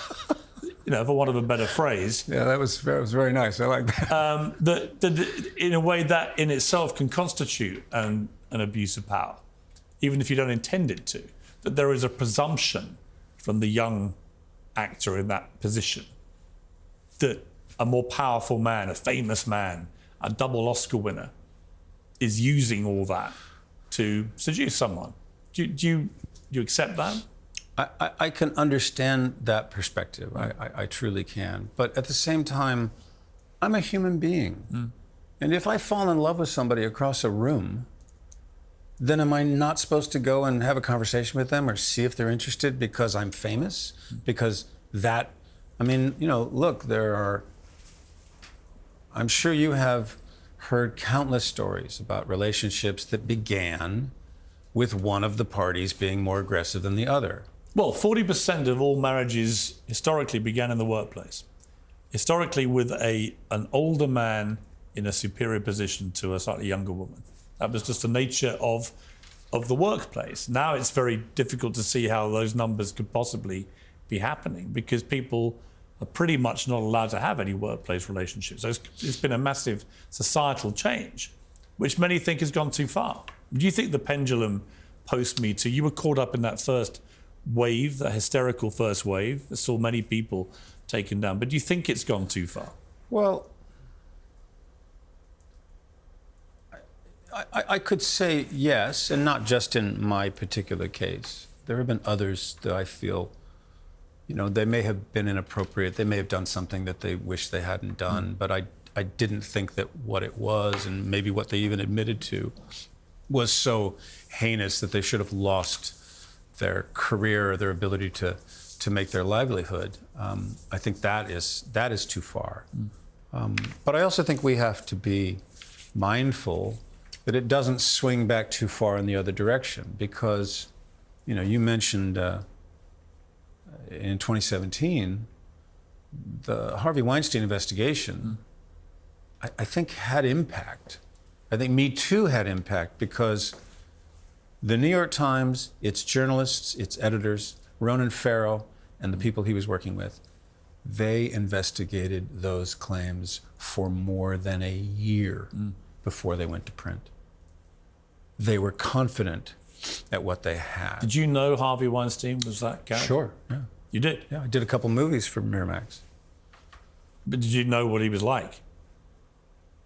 for want of a better phrase. Yeah, that was very nice. I like that. In a way, that in itself can constitute an abuse of power, even if you don't intend it to. That there is a presumption from the young actor in that position that a more powerful man, a famous man, a double Oscar winner, is using all that to seduce someone. Do you accept that? I can understand that perspective. I truly can. But at the same time, I'm a human being. And if I fall in love with somebody across a room, then am I not supposed to go and have a conversation with them or see if they're interested because I'm famous? Because that, look, I'm sure you have heard countless stories about relationships that began with one of the parties being more aggressive than the other. Well, 40% of all marriages historically began in the workplace. Historically with an older man in a superior position to a slightly younger woman. That was just the nature of the workplace. Now it's very difficult to see how those numbers could possibly be happening, because people are pretty much not allowed to have any workplace relationships. So it's been a massive societal change, which many think has gone too far. Do you think the pendulum post-MeToo, you were caught up in that first wave, that hysterical first wave that saw many people taken down. But do you think it's gone too far? Well, I could say yes, and not just in my particular case. There have been others that I feel, they may have been inappropriate. They may have done something that they wish they hadn't done, but I didn't think that what it was, and maybe what they even admitted to, was so heinous that they should have lost their career or their ability to make their livelihood. I think that is too far. But I also think we have to be mindful that it doesn't swing back too far in the other direction, because, you mentioned in 2017, the Harvey Weinstein investigation, I think had impact. I think MeToo had impact, because the New York Times, its journalists, its editors, Ronan Farrow, and the people he was working with, they investigated those claims for more than a year before they went to print. They were confident at what they had. Did you know Harvey Weinstein was that guy? Sure, yeah. You did? Yeah, I did a couple movies for Miramax. But did you know what he was like?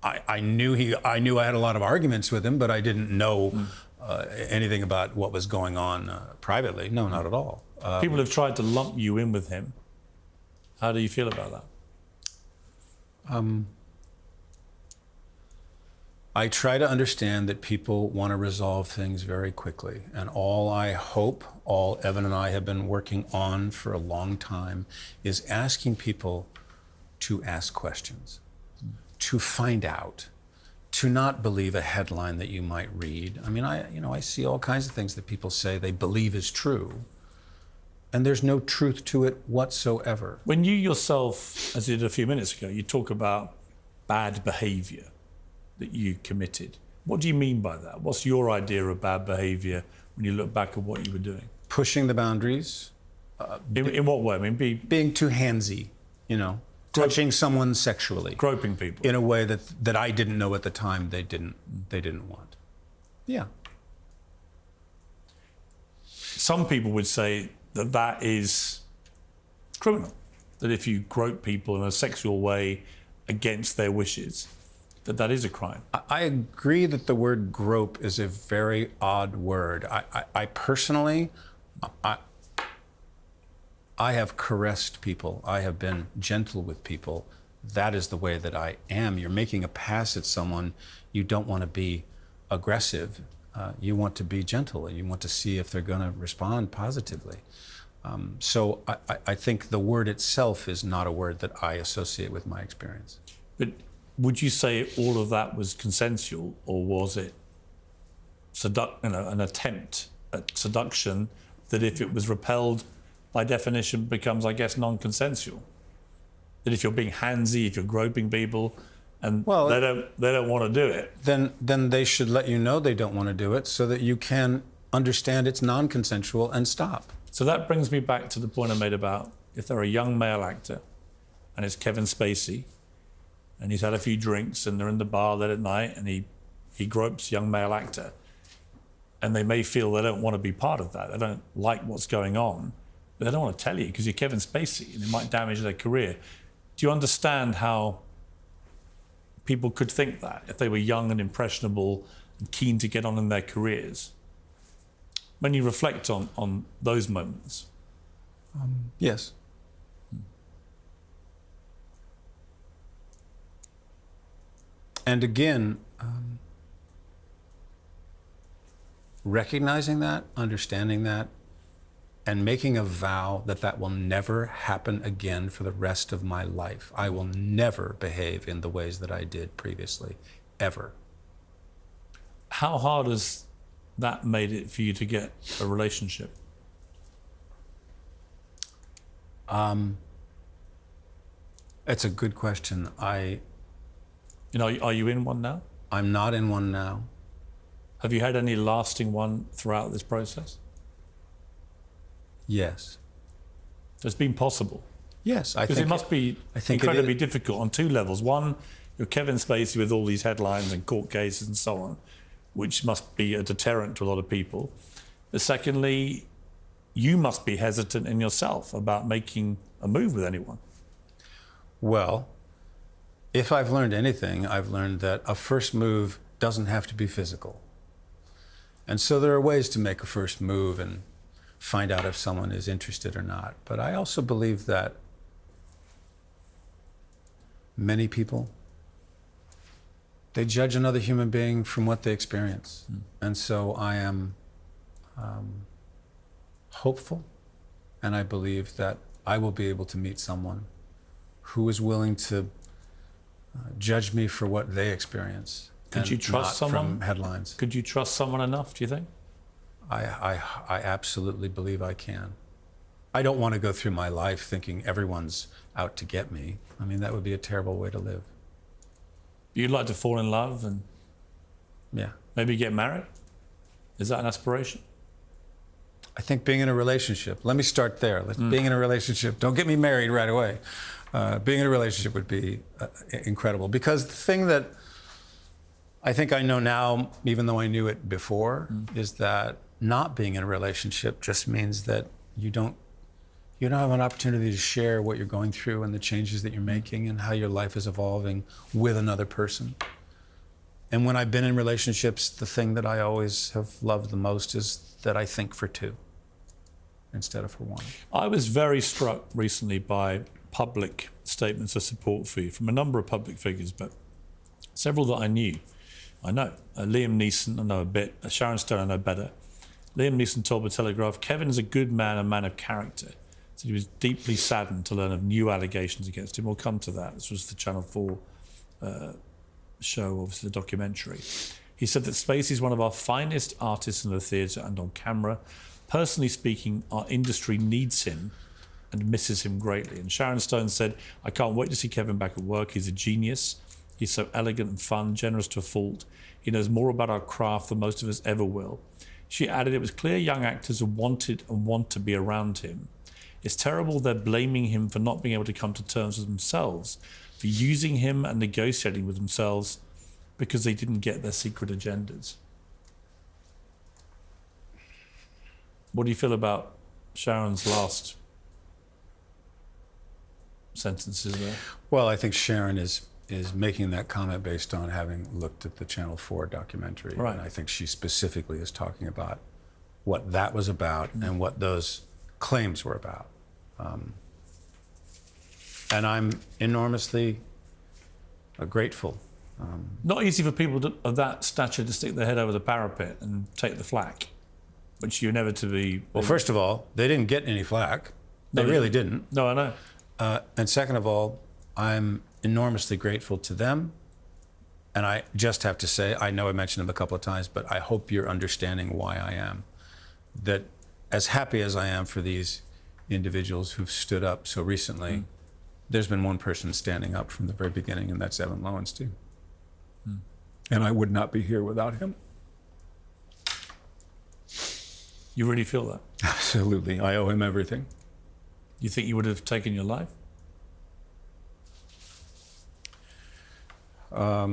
I knew I had a lot of arguments with him, but I didn't know anything about what was going on privately. No, not at all. People have tried to lump you in with him. How do you feel about that? I try to understand that people want to resolve things very quickly. And all Evan and I have been working on for a long time, is asking people to ask questions, to find out, to not believe a headline that you might read. I mean, I see all kinds of things that people say they believe is true, and there's no truth to it whatsoever. When you yourself, as you did a few minutes ago, you talk about bad behavior that you committed. What do you mean by that? What's your idea of bad behavior when you look back at what you were doing? Pushing the boundaries. In what way? I mean, being too handsy, touching someone sexually. Groping people. In a way that I didn't know at the time they didn't want. Yeah. Some people would say that is criminal. That if you grope people in a sexual way against their wishes, that is a crime. I agree that the word grope is a very odd word. I personally, I have caressed people. I have been gentle with people. That is the way that I am. You're making a pass at someone. You don't want to be aggressive. You want to be gentle. You want to see if they're going to respond positively. So I think the word itself is not a word that I associate with my experience. But would you say all of that was consensual, or was it an attempt at seduction that, if it was repelled, by definition becomes, I guess, non-consensual? That if you're being handsy, if you're groping people, and they don't want to do it, then they should let you know they don't want to do it, so that you can understand it's non-consensual and stop. So that brings me back to the point I made about if they're a young male actor, and it's Kevin Spacey, and he's had a few drinks, and they're in the bar late at night, and he gropes a young male actor, and they may feel they don't want to be part of that. They don't like what's going on, but they don't want to tell you because you're Kevin Spacey, and it might damage their career. Do you understand how people could think that if they were young and impressionable and keen to get on in their careers? When you reflect on those moments. Yes. And again, recognizing that, understanding that, and making a vow that will never happen again for the rest of my life. I will never behave in the ways that I did previously, ever. How hard has that made it for you to get a relationship? It's a good question. Are you in one now? I'm not in one now. Have you had any lasting one throughout this process? Yes. So it's been possible? Yes, I think. Because it must be incredibly difficult on two levels. One, you're Kevin Spacey with all these headlines and court cases and so on, which must be a deterrent to a lot of people. But secondly, you must be hesitant in yourself about making a move with anyone. Well, if I've learned anything, I've learned that a first move doesn't have to be physical. And so there are ways to make a first move and find out if someone is interested or not. But I also believe that many people, they judge another human being from what they experience. And so I am hopeful, and I believe that I will be able to meet someone who is willing to judge me for what they experience. Could you trust someone? From headlines. Could you trust someone enough, do you think? I absolutely believe I can. I don't want to go through my life thinking everyone's out to get me. I mean, that would be a terrible way to live. You'd like to fall in love and Yeah. maybe get married? Is that an aspiration? I think being in a relationship, let me start there. Being in a relationship, don't get me married right away. Being in a relationship would be incredible. Because the thing that I think I know now, even though I knew it before, is that not being in a relationship just means that you don't have an opportunity to share what you're going through and the changes that you're making and how your life is evolving with another person. And when I've been in relationships, the thing that I always have loved the most is that I think for two instead of for one. I was very struck recently by public statements of support for you from a number of public figures, but several that I know. Liam Neeson, I know a bit. Sharon Stone, I know better. Liam Neeson told the Telegraph, Kevin is a good man, a man of character. So he was deeply saddened to learn of new allegations against him. We'll come to that. This was the Channel 4 show, obviously the documentary. He said that Spacey is one of our finest artists in the theatre and on camera. Personally speaking, our industry needs him and misses him greatly. And Sharon Stone said, I can't wait to see Kevin back at work. He's a genius. He's so elegant and fun, generous to a fault. He knows more about our craft than most of us ever will. She added, it was clear young actors wanted and want to be around him. It's terrible they're blaming him for not being able to come to terms with themselves, for using him and negotiating with themselves because they didn't get their secret agendas. What do you feel about Sharon's last sentences there? Well, I think Sharon is making that comment based on having looked at the Channel 4 documentary. Right. And I think she specifically is talking about what that was about and what those claims were about. And I'm enormously grateful. Not easy for people of that stature to stick their head over the parapet and take the flak, which you inevitably... Well, first of all, they didn't get any flack. They No, really didn't. No, I know. And second of all, I'm enormously grateful to them. And I just have to say, I know I mentioned them a couple of times, but I hope you're understanding why I am. That as happy as I am for these individuals who've stood up so recently, there's been one person standing up from the very beginning, and that's Evan Lowenstein. And I would not be here without him. You really feel that? Absolutely. I owe him everything. You think you would have taken your life? I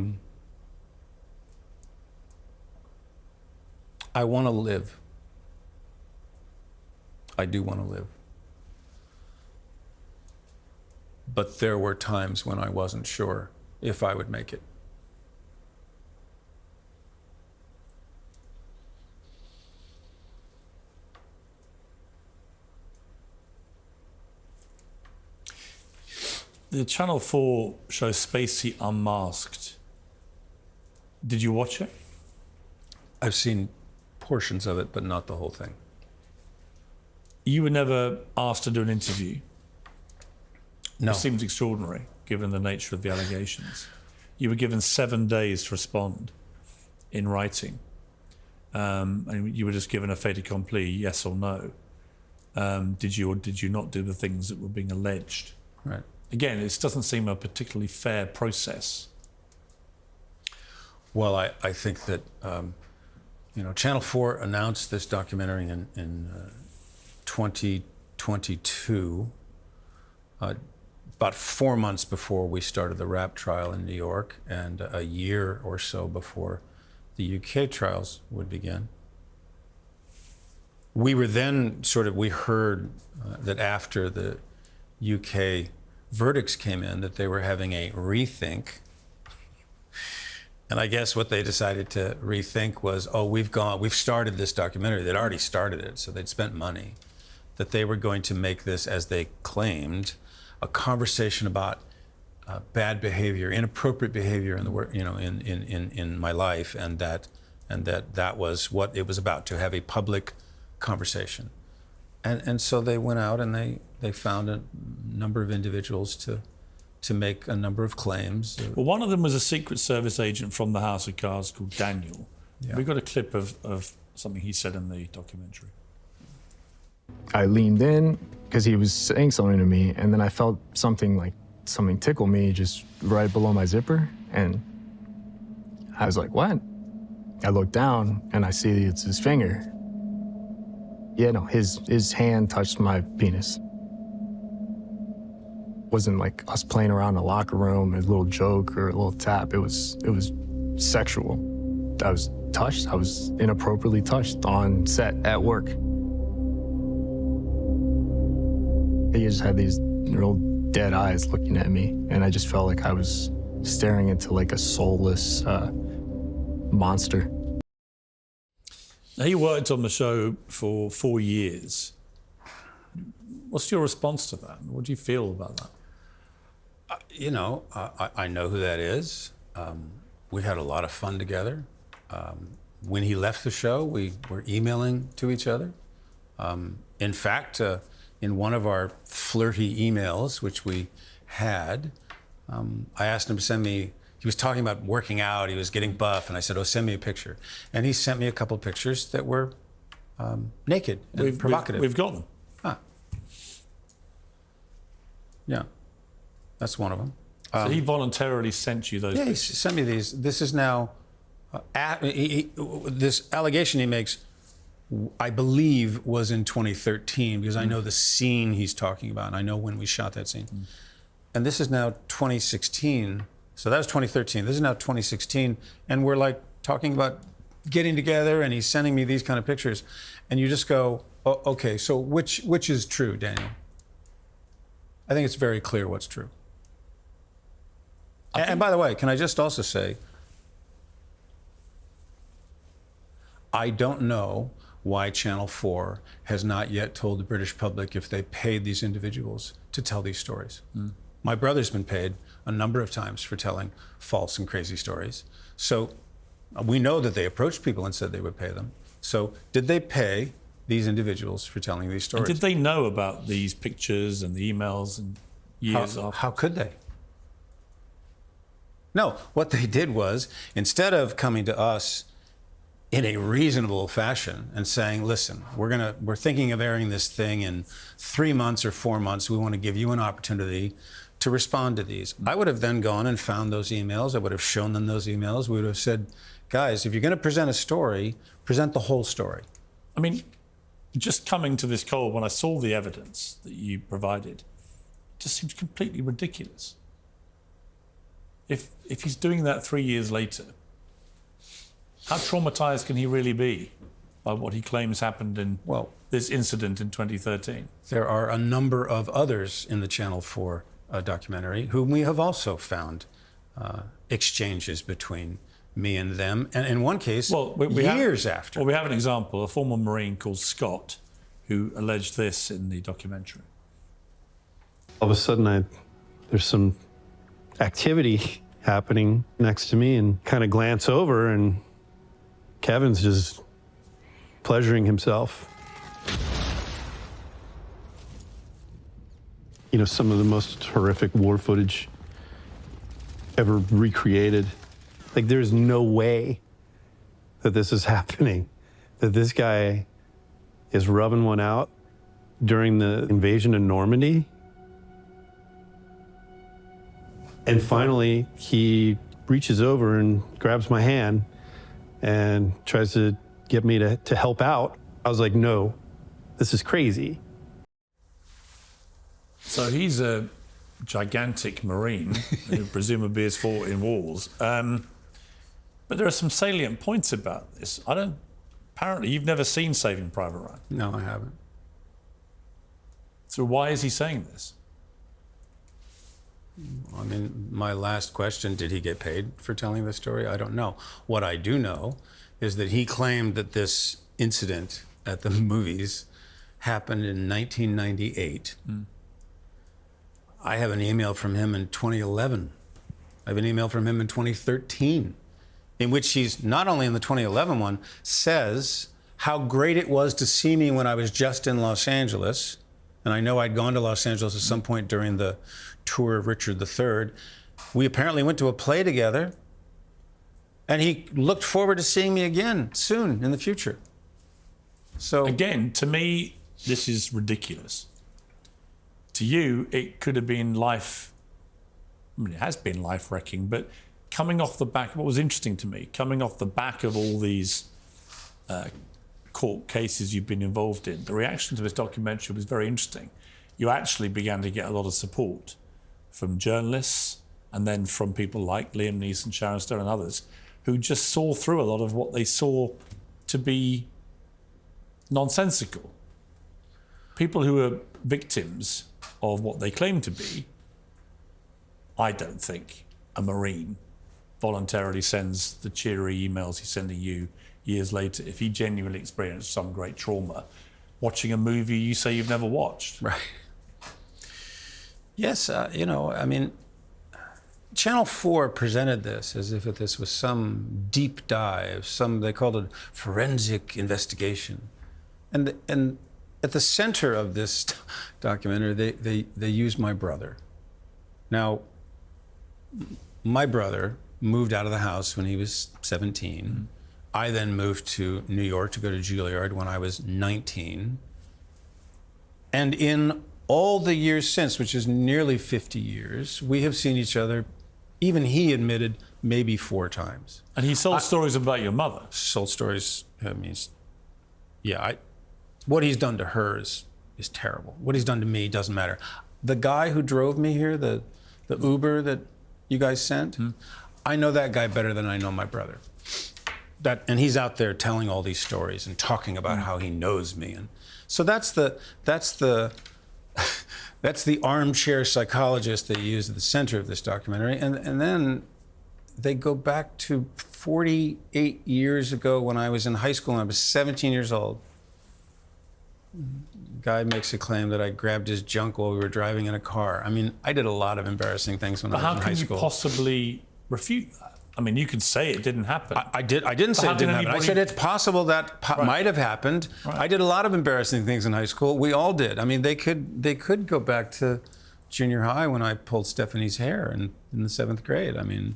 want to live. I do want to live. But there were times when I wasn't sure if I would make it. The Channel 4 show Spacey Unmasked. Did you watch it? I've seen portions of it, but not the whole thing. You were never asked to do an interview. No. It seems extraordinary, given the nature of the allegations. You were given 7 days to respond in writing. And you were just given a fait accompli, yes or no. Did you or did you not do the things that were being alleged? Right. Again, it doesn't seem a particularly fair process. Well, I think that, Channel 4 announced this documentary in 2022, about 4 months before we started the Rapp trial in New York, and a year or so before the UK trials would begin. we were then we heard that after the UK verdicts came in, that they were having a rethink. And I guess what they decided to rethink was, we've started this documentary. They'd already started it, so they'd spent money. That they were going to make this, as they claimed, a conversation about bad behavior, inappropriate behavior in the work, in my life, and that was what it was about, to have a public conversation. And so they went out and they found a number of individuals to make a number of claims. Well, one of them was a Secret Service agent from the House of Cards called Daniel. Yeah. We got a clip of something he said in the documentary. I leaned in because he was saying something to me, and then I felt something tickle me just right below my zipper, and I was like, what? I looked down and I see it's his finger. Yeah, no, his hand touched my penis. Wasn't like us playing around in a locker room, a little joke or a little tap. It was sexual. I was touched. I was inappropriately touched on set at work. He just had these real dead eyes looking at me, and I just felt like I was staring into like a soulless monster. He worked on the show for 4 years. What's your response to that? What do you feel about that? I know who that is. We had a lot of fun together. When he left the show, we were emailing to each other. In fact, in one of our flirty emails, which we had, I asked him to send me, he was talking about working out, he was getting buff, and I said, send me a picture. And he sent me a couple of pictures that were naked and provocative. We've got them. Yeah, that's one of them. So he voluntarily sent you those pictures? Yeah, he sent me these. This is now, this allegation he makes, I believe, was in 2013, because I know the scene he's talking about, and I know when we shot that scene. And this is now 2016, so that was 2013. This is now 2016, and we're like talking about getting together, and he's sending me these kind of pictures. And you just go, okay, so which is true, Daniel? I think it's very clear what's true. And by the way, can I just also say, I don't know why Channel 4 has not yet told the British public if they paid these individuals to tell these stories. My brother's been paid a number of times for telling false and crazy stories. So we know that they approached people and said they would pay them. So did they pay these individuals for telling these stories? And did they know about these pictures and the emails and years after? How could they? No, what they did was, instead of coming to us in a reasonable fashion and saying, listen, we're thinking of airing this thing in 3 months or 4 months. We want to give you an opportunity to respond to these. I would have then gone and found those emails. I would have shown them those emails. We would have said, guys, if you're going to present a story, present the whole story. I mean, just coming to this cold, when I saw the evidence that you provided, it just seems completely ridiculous. If he's doing that 3 years later, how traumatized can he really be by what he claims happened in this incident in 2013? There are a number of others in the Channel 4 documentary whom we have also found exchanges between me and them, and in one case, years after. Well, we have an example, a former Marine called Scott, who alleged this in the documentary. All of a sudden, there's some activity happening next to me, and kind of glance over, and Kevin's just pleasuring himself. You know, some of the most horrific war footage ever recreated. Like, there's no way that this is happening, that this guy is rubbing one out during the invasion of Normandy. And finally, he reaches over and grabs my hand and tries to get me to help out. I was like, no, this is crazy. So he's a gigantic Marine who presumably has fought in wars. But there are some salient points about this. I don't apparently you've never seen Saving Private Ryan. No, I haven't. So why is he saying this? I mean, my last question, did he get paid for telling this story? I don't know. What I do know is that he claimed that this incident at the movies happened in 1998. I have an email from him in 2011. I have an email from him in 2013, in which he's, not only in the 2011 one, says how great it was to see me when I was just in Los Angeles. And I know I'd gone to Los Angeles at some point during the tour of Richard III. We apparently went to a play together, and he looked forward to seeing me again soon in the future. So again, to me, this is ridiculous. To you, it could have been life, I mean, it has been life-wrecking, but coming off the back, what was interesting to me, coming off the back of all these court cases you've been involved in, the reaction to this documentary was very interesting. You actually began to get a lot of support from journalists and then from people like Liam Neeson, Sharon Stone and others who just saw through a lot of what they saw to be nonsensical. People who are victims of what they claim to be, I don't think a Marine voluntarily sends the cheery emails he's sending you years later if he genuinely experienced some great trauma watching a movie you say you've never watched. Right. Yes, you know, I mean, Channel 4 presented this as if this was some deep dive, they called it forensic investigation. And at the center of this documentary, they used my brother. Now, my brother moved out of the house when he was 17. Mm-hmm. I then moved to New York to go to Juilliard when I was 19. And in all the years since, which is nearly 50 years, we have seen each other, even he admitted, maybe 4 times. And he sold stories about your mother. Sold stories, I mean, yeah, what he's done to her is terrible. What he's done to me doesn't matter. The guy who drove me here, the Uber that you guys sent, I know that guy better than I know my brother. And he's out there telling all these stories and talking about how he knows me. And so that's the armchair psychologist they use at the center of this documentary. And then they go back to 48 years ago when I was in high school and I was 17 years old. Guy makes a claim that I grabbed his junk while we were driving in a car. I mean, I did a lot of embarrassing things when I was in high school. But how can you possibly refute that? I mean, you could say it didn't happen. I didn't say it didn't happen. I said it's possible that might have happened. Right. I did a lot of embarrassing things in high school. We all did. I mean, they could go back to junior high when I pulled Stephanie's hair in the 7th grade. I mean,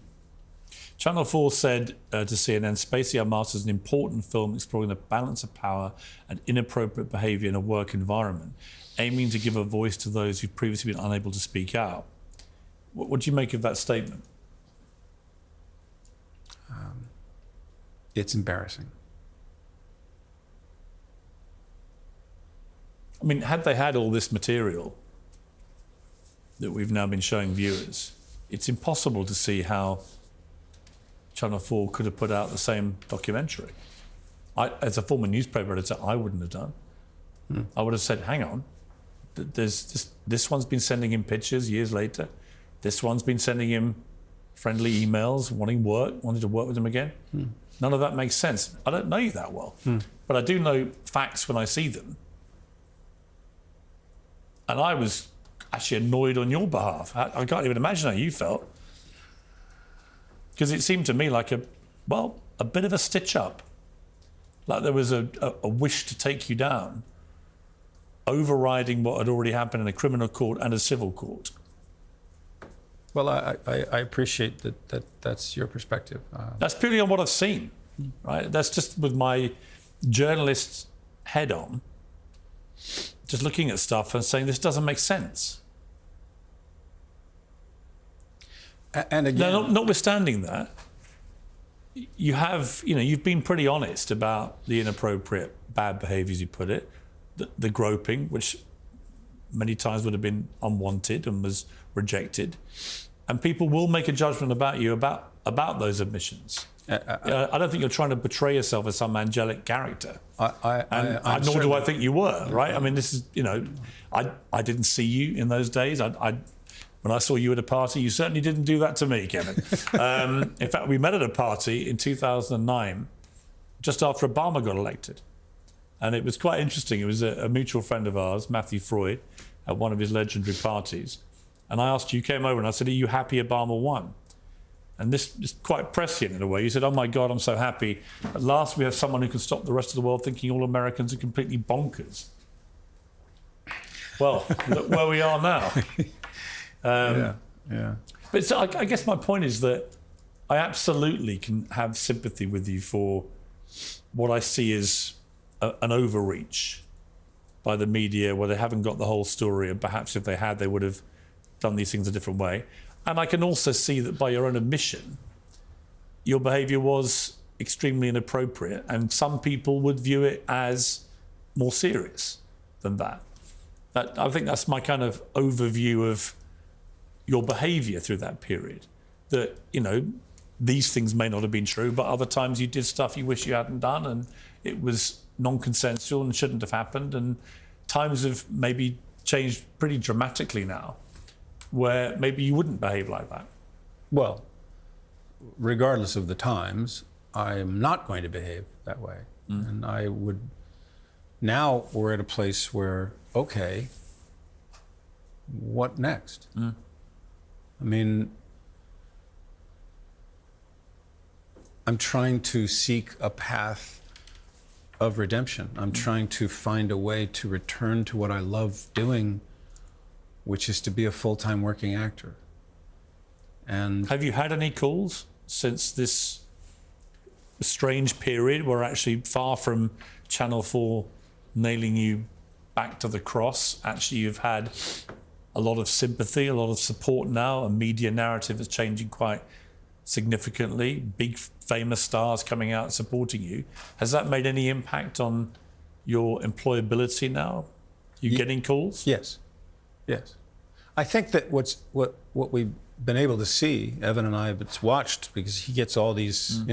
Channel 4 said to CNN, Spacey Unmasked is an important film exploring the balance of power and inappropriate behavior in a work environment, aiming to give a voice to those who've previously been unable to speak out. What do you make of that statement? It's embarrassing. I mean, had they had all this material that we've now been showing viewers, it's impossible to see how Channel 4 could have put out the same documentary. As a former newspaper editor, I wouldn't have done. I would have said, hang on, this one's been sending him pictures years later. This one's been sending him friendly emails, wanting to work with him again. None of that makes sense. I don't know you that well, but I do know facts when I see them. And I was actually annoyed on your behalf. I can't even imagine how you felt. Because it seemed to me like a bit of a stitch up. Like there was a wish to take you down, overriding what had already happened in a criminal court and a civil court. Well, I appreciate that's your perspective. That's purely on what I've seen, right? That's just with my journalist head on, just looking at stuff and saying, this doesn't make sense. And again, now, notwithstanding that, you've been pretty honest about the inappropriate, bad behaviours, you put it, the groping, which many times would have been unwanted and was rejected. And people will make a judgment about you about about those admissions. I don't think you're trying to portray yourself as some angelic character. Nor do I think you were, right? I mean, this is, I didn't see you in those days. When I saw you at a party, you certainly didn't do that to me, Kevin. In fact, we met at a party in 2009, just after Obama got elected. And it was quite interesting. It was a mutual friend of ours, Matthew Freud, at one of his legendary parties. And I asked you, came over and I said, are you happy Obama won? And this is quite prescient in a way. You said, oh my God, I'm so happy. At last we have someone who can stop the rest of the world thinking all Americans are completely bonkers. Well, look where we are now. Yeah. But I guess my point is that I absolutely can have sympathy with you for what I see as an overreach by the media, where they haven't got the whole story, and perhaps if they had, they would have done these things a different way. And I can also see that by your own admission, your behaviour was extremely inappropriate, and some people would view it as more serious than that. I think that's my kind of overview of your behaviour through that period. That, these things may not have been true, but other times you did stuff you wish you hadn't done, and it was non-consensual and shouldn't have happened. And times have maybe changed pretty dramatically now, where maybe you wouldn't behave like that. Well, regardless of the times, I'm not going to behave that way. And I would, now we're at a place where, okay, what next? I mean, I'm trying to seek a path of redemption. I'm trying to find a way to return to what I love doing, which is to be a full-time working actor. And have you had any calls since this strange period where actually, far from Channel 4 nailing you back to the cross, actually you've had a lot of sympathy, a lot of support now, a media narrative is changing quite significantly, big famous stars coming out supporting you. Has that made any impact on your employability now? You getting calls? Yes. I think that what we've been able to see, Evan and I have watched, because he gets all these,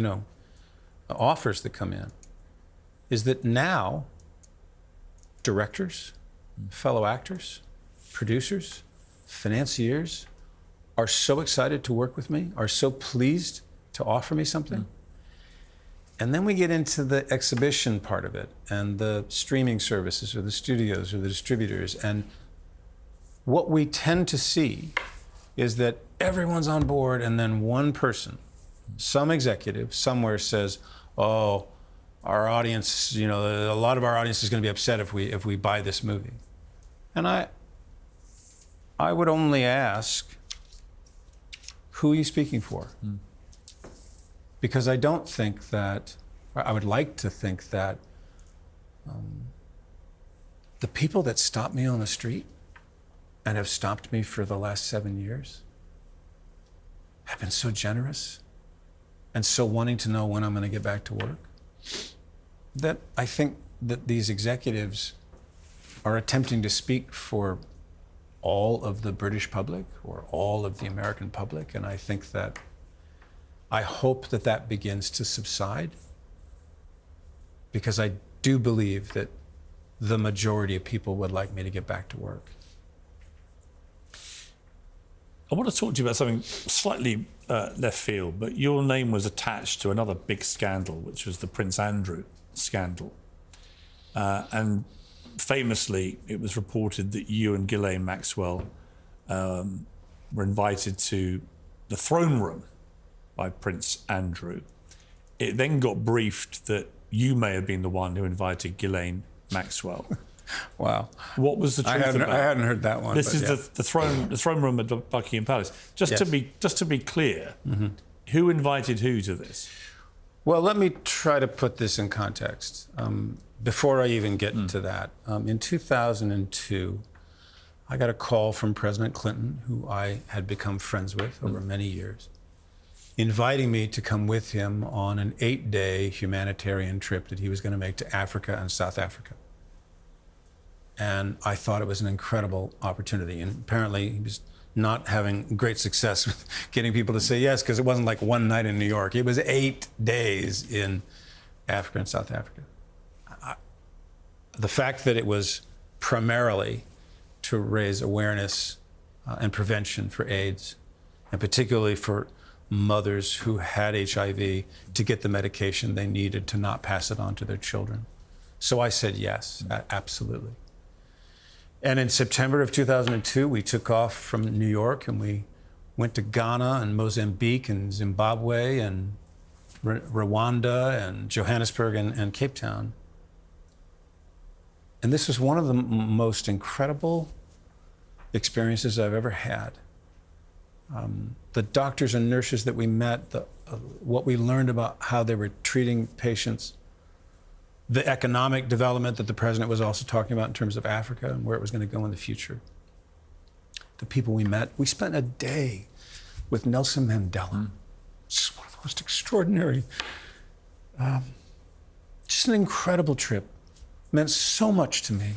offers that come in, is that now directors, fellow actors, producers, financiers are so excited to work with me, are so pleased to offer me something. And then we get into the exhibition part of it, and the streaming services, or the studios, or the distributors, and what we tend to see is that everyone's on board, and then one person, some executive somewhere says, oh, our audience, a lot of our audience is going to be upset if we buy this movie. And I would only ask, who are you speaking for? Because I don't think that, I would like to think that the people that stop me on the street and have stopped me for the last 7 years have been so generous and so wanting to know when I'm going to get back to work, that I think that these executives are attempting to speak for all of the British public or all of the American public. And I think that, I hope that that begins to subside, because I do believe that the majority of people would like me to get back to work. I want to talk to you about something slightly left field, but your name was attached to another big scandal, which was the Prince Andrew scandal. And famously, it was reported that you and Ghislaine Maxwell were invited to the throne room by Prince Andrew. It then got briefed that you may have been the one who invited Ghislaine Maxwell. Wow. What was the truth about it? I hadn't heard that one. This is the throne room at Buckingham Palace. Just to be clear, who invited who to this? Well, let me try to put this in context before I even get into that. In 2002, I got a call from President Clinton, who I had become friends with over many years, inviting me to come with him on an 8-day humanitarian trip that he was going to make to Africa and South Africa. And I thought it was an incredible opportunity. And apparently he was not having great success with getting people to say yes, because it wasn't like one night in New York. It was 8 days in Africa and South Africa. The fact that it was primarily to raise awareness and prevention for AIDS, and particularly for mothers who had HIV to get the medication they needed to not pass it on to their children. So I said yes, absolutely. And in September of 2002, we took off from New York and we went to Ghana and Mozambique and Zimbabwe and Rwanda and Johannesburg and Cape Town. And this was one of the most incredible experiences I've ever had. The doctors and nurses that we met, what we learned about how they were treating patients, the economic development that the president was also talking about in terms of Africa and where it was going to go in the future. The people we met, we spent a day with Nelson Mandela. Just one of the most extraordinary, just an incredible trip. Meant so much to me.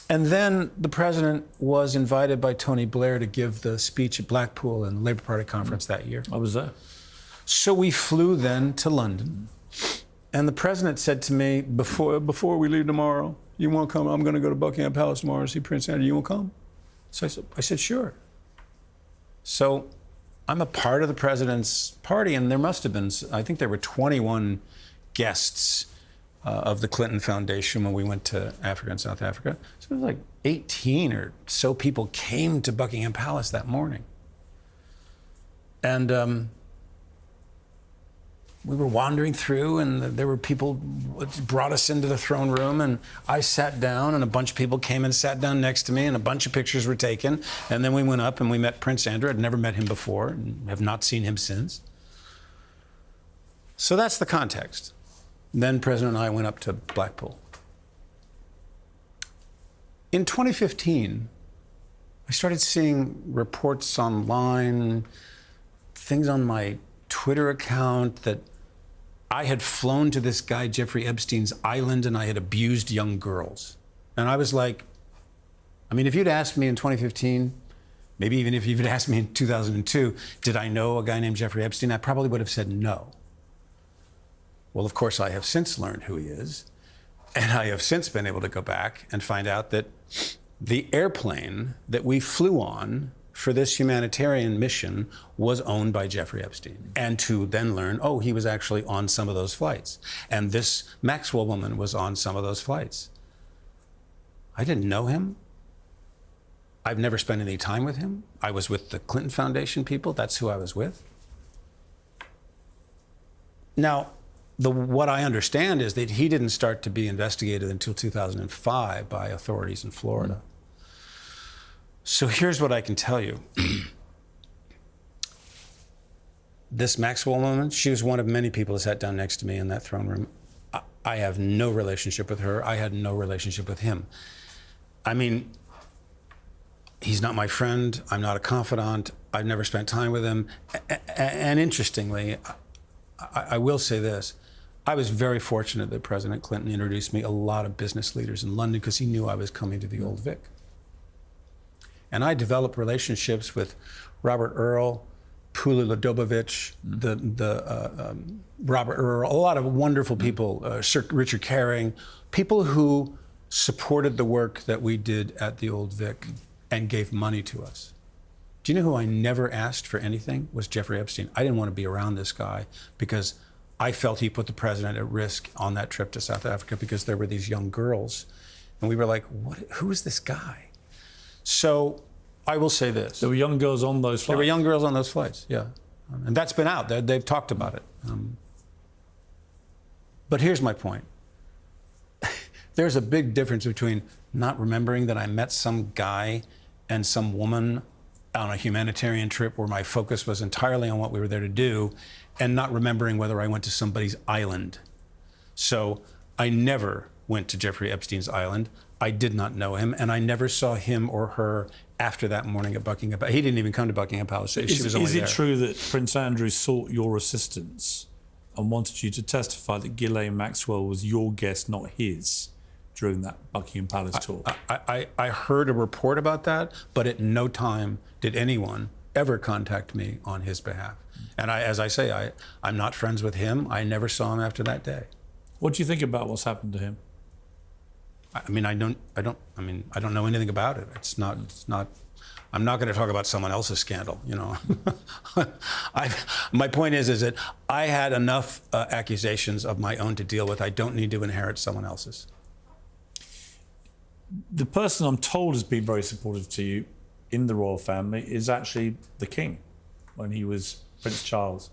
And then the president was invited by Tony Blair to give the speech at Blackpool and the Labour Party conference that year. I was there. So we flew then to London. And the president said to me, before we leave tomorrow, you want to come? I'm going to go to Buckingham Palace tomorrow and see Prince Andrew. You want to come? So I said, sure. So I'm a part of the president's party, and there must have been, I think there were 21 guests of the Clinton Foundation when we went to Africa and South Africa. So it was like 18 or so people came to Buckingham Palace that morning. And we were wandering through, and there were people brought us into the throne room, and I sat down, and a bunch of people came and sat down next to me, and a bunch of pictures were taken. And then we went up and we met Prince Andrew. I'd never met him before and have not seen him since. So that's the context. Then President and I went up to Blackpool. In 2015, I started seeing reports online, things on my Twitter account that I had flown to this guy, Jeffrey Epstein's island, and I had abused young girls. And I was like, I mean, if you'd asked me in 2015, maybe even if you'd asked me in 2002, did I know a guy named Jeffrey Epstein? I probably would have said no. Well, of course, I have since learned who he is. And I have since been able to go back and find out that the airplane that we flew on for this humanitarian mission was owned by Jeffrey Epstein. And to then learn, oh, he was actually on some of those flights. And this Maxwell woman was on some of those flights. I didn't know him. I've never spent any time with him. I was with the Clinton Foundation people. That's who I was with. Now, what I understand is that he didn't start to be investigated until 2005 by authorities in Florida. So here's what I can tell you. This Maxwell woman, she was one of many people that sat down next to me in that throne room. I have no relationship with her. I had no relationship with him. I mean, he's not my friend. I'm not a confidant. I've never spent time with him. And interestingly, I will say this. I was very fortunate that President Clinton introduced me a lot of business leaders in London because he knew I was coming to the Old Vic. And I developed relationships with Robert Earl, Pula Ladobovich, Robert Earl, a lot of wonderful people, Sir Richard Caring, people who supported the work that we did at the Old Vic and gave money to us. Do you know who I never asked for anything? Was Jeffrey Epstein. I didn't want to be around this guy because I felt he put the president at risk on that trip to South Africa because there were these young girls. And we were like, who is this guy? So I will say this. There were young girls on those flights? There were young girls on those flights, yeah. And that's been out. They've talked about it. But here's my point. There's a big difference between not remembering that I met some guy and some woman on a humanitarian trip where my focus was entirely on what we were there to do, and not remembering whether I went to somebody's island. So I never went to Jeffrey Epstein's island. I did not know him, and I never saw him or her after that morning at Buckingham Palace. He didn't even come to Buckingham Palace. She was only there. Is it true that Prince Andrew sought your assistance and wanted you to testify that Ghislaine Maxwell was your guest, not his, during that Buckingham Palace tour. I heard a report about that, but at no time did anyone ever contact me on his behalf. And as I say, I'm not friends with him. I never saw him after that day. What do you think about what's happened to him? I mean, I don't know anything about it. It's not. I'm not going to talk about someone else's scandal. You know, my point is that I had enough accusations of my own to deal with. I don't need to inherit someone else's. The person I'm told has been very supportive to you in the royal family is actually the king, when he was Prince Charles.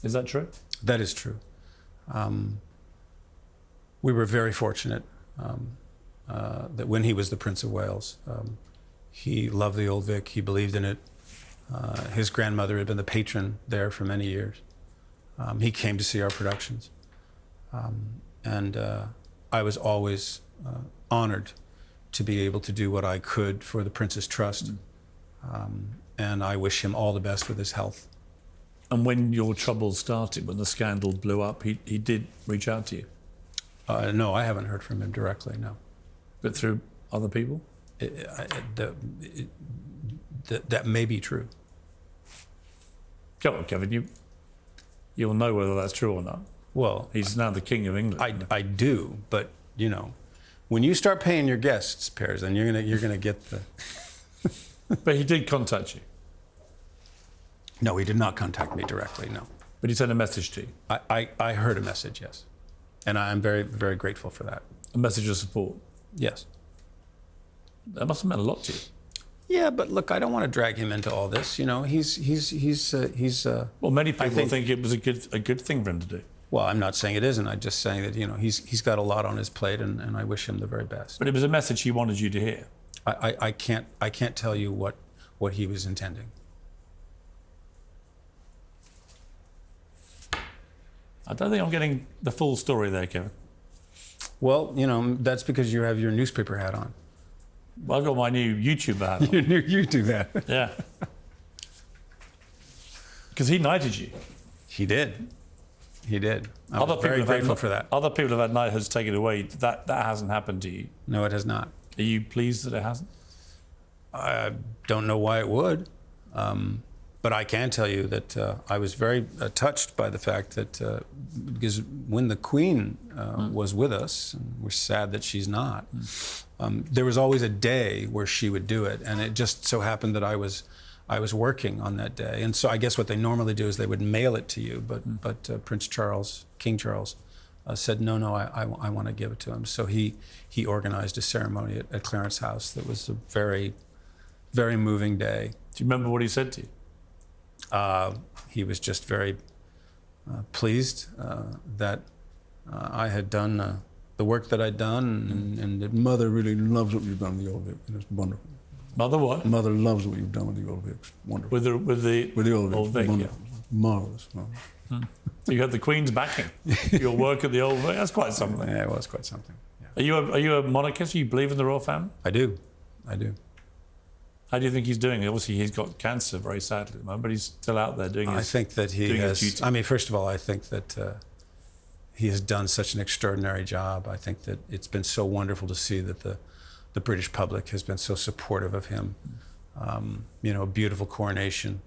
Is that true? That is true. We were very fortunate that when he was the Prince of Wales, he loved the Old Vic. He believed in it. His grandmother had been the patron there for many years. He came to see our productions. And I was always honored to be able to do what I could for the Prince's Trust. And I wish him all the best with his health. And when your troubles started, when the scandal blew up, he did reach out to you? No, I haven't heard from him directly, no. But through other people? That may be true. Come on, Kevin, you'll know whether that's true or not. Well, he's now the King of England. I do, but you know, when you start paying your guests, Piers, then you're gonna get the. But he did contact you. No, he did not contact me directly. No. But he sent a message to you. I heard a message, yes, and I'm very, very grateful for that. A message of support. Yes. That must have meant a lot to you. Yeah, but look, I don't want to drag him into all this. You know, he's. Well, many people think it was a good thing for him to do. Well, I'm not saying it isn't. I'm just saying that, you know, he's got a lot on his plate, and I wish him the very best. But it was a message he wanted you to hear. I can't tell you what he was intending. I don't think I'm getting the full story there, Kevin. Well, you know, that's because you have your newspaper hat on. Well, I've got my new YouTube hat on. Your new YouTube hat. Yeah. Because he knighted you. He did. He did. I'm very grateful for that. Other people have had knighthoods taken away. That hasn't happened to you. No, it has not. Are you pleased that it hasn't? I don't know why it would. But I can tell you that I was very touched by the fact that because when the Queen was with us, and we're sad that she's not, there was always a day where she would do it, and it just so happened that I was working on that day, and so I guess what they normally do is they would mail it to you, but Prince Charles, King Charles, said no, I want to give it to him, so he organized a ceremony at Clarence House that was a very, very moving day. Do you remember what he said to you? He was just very pleased that I had done the work that I'd done, and that Mother really loves what you've done with the Old Vic. It's wonderful. Mother what? Mother loves what you've done with the Old Vic. It's wonderful. With the Old Vic. Yeah. Marvelous. So you had the Queen's backing. Your work at the Old Vic. That's quite something. Yeah, it was quite something. Yeah. Are you a monarchist? You believe in the royal family? I do. How do you think he's doing? Obviously, he's got cancer, very sadly, at the moment, but he's still out there doing his I think that he has. I mean, first of all, I think that he has done such an extraordinary job. I think that it's been so wonderful to see that the British public has been so supportive of him. You know, a beautiful coronation,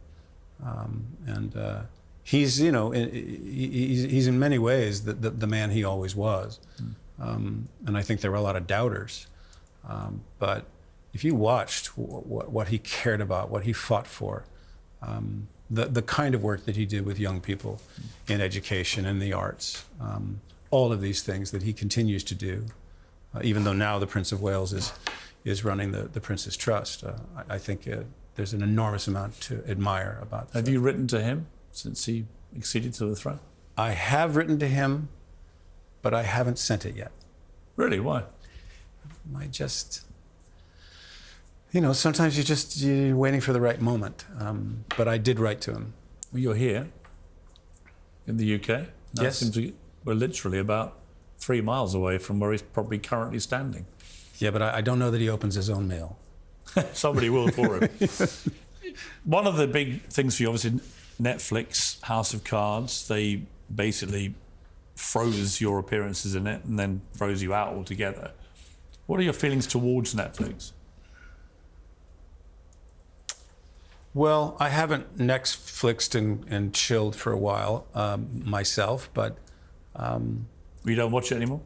and he's, you know, he's in many ways the man he always was. And I think there were a lot of doubters, but if you watched what he cared about, what he fought for, the kind of work that he did with young people in education and the arts, all of these things that he continues to do, even though now the Prince of Wales is running the Prince's Trust, I think there's an enormous amount to admire about that. Have you written to him since he acceded to the throne? I have written to him, but I haven't sent it yet. Really? Why? I just... You know, sometimes you're waiting for the right moment. But I did write to him. Well, you're here in the UK. Yes. We're literally about 3 miles away from where he's probably currently standing. Yeah, but I don't know that he opens his own mail. Somebody will for him. One of the big things for you, obviously, Netflix, House of Cards, they basically froze your appearances in it and then froze you out altogether. What are your feelings towards Netflix? Well, I haven't Netflixed and chilled for a while myself, but You don't watch it anymore?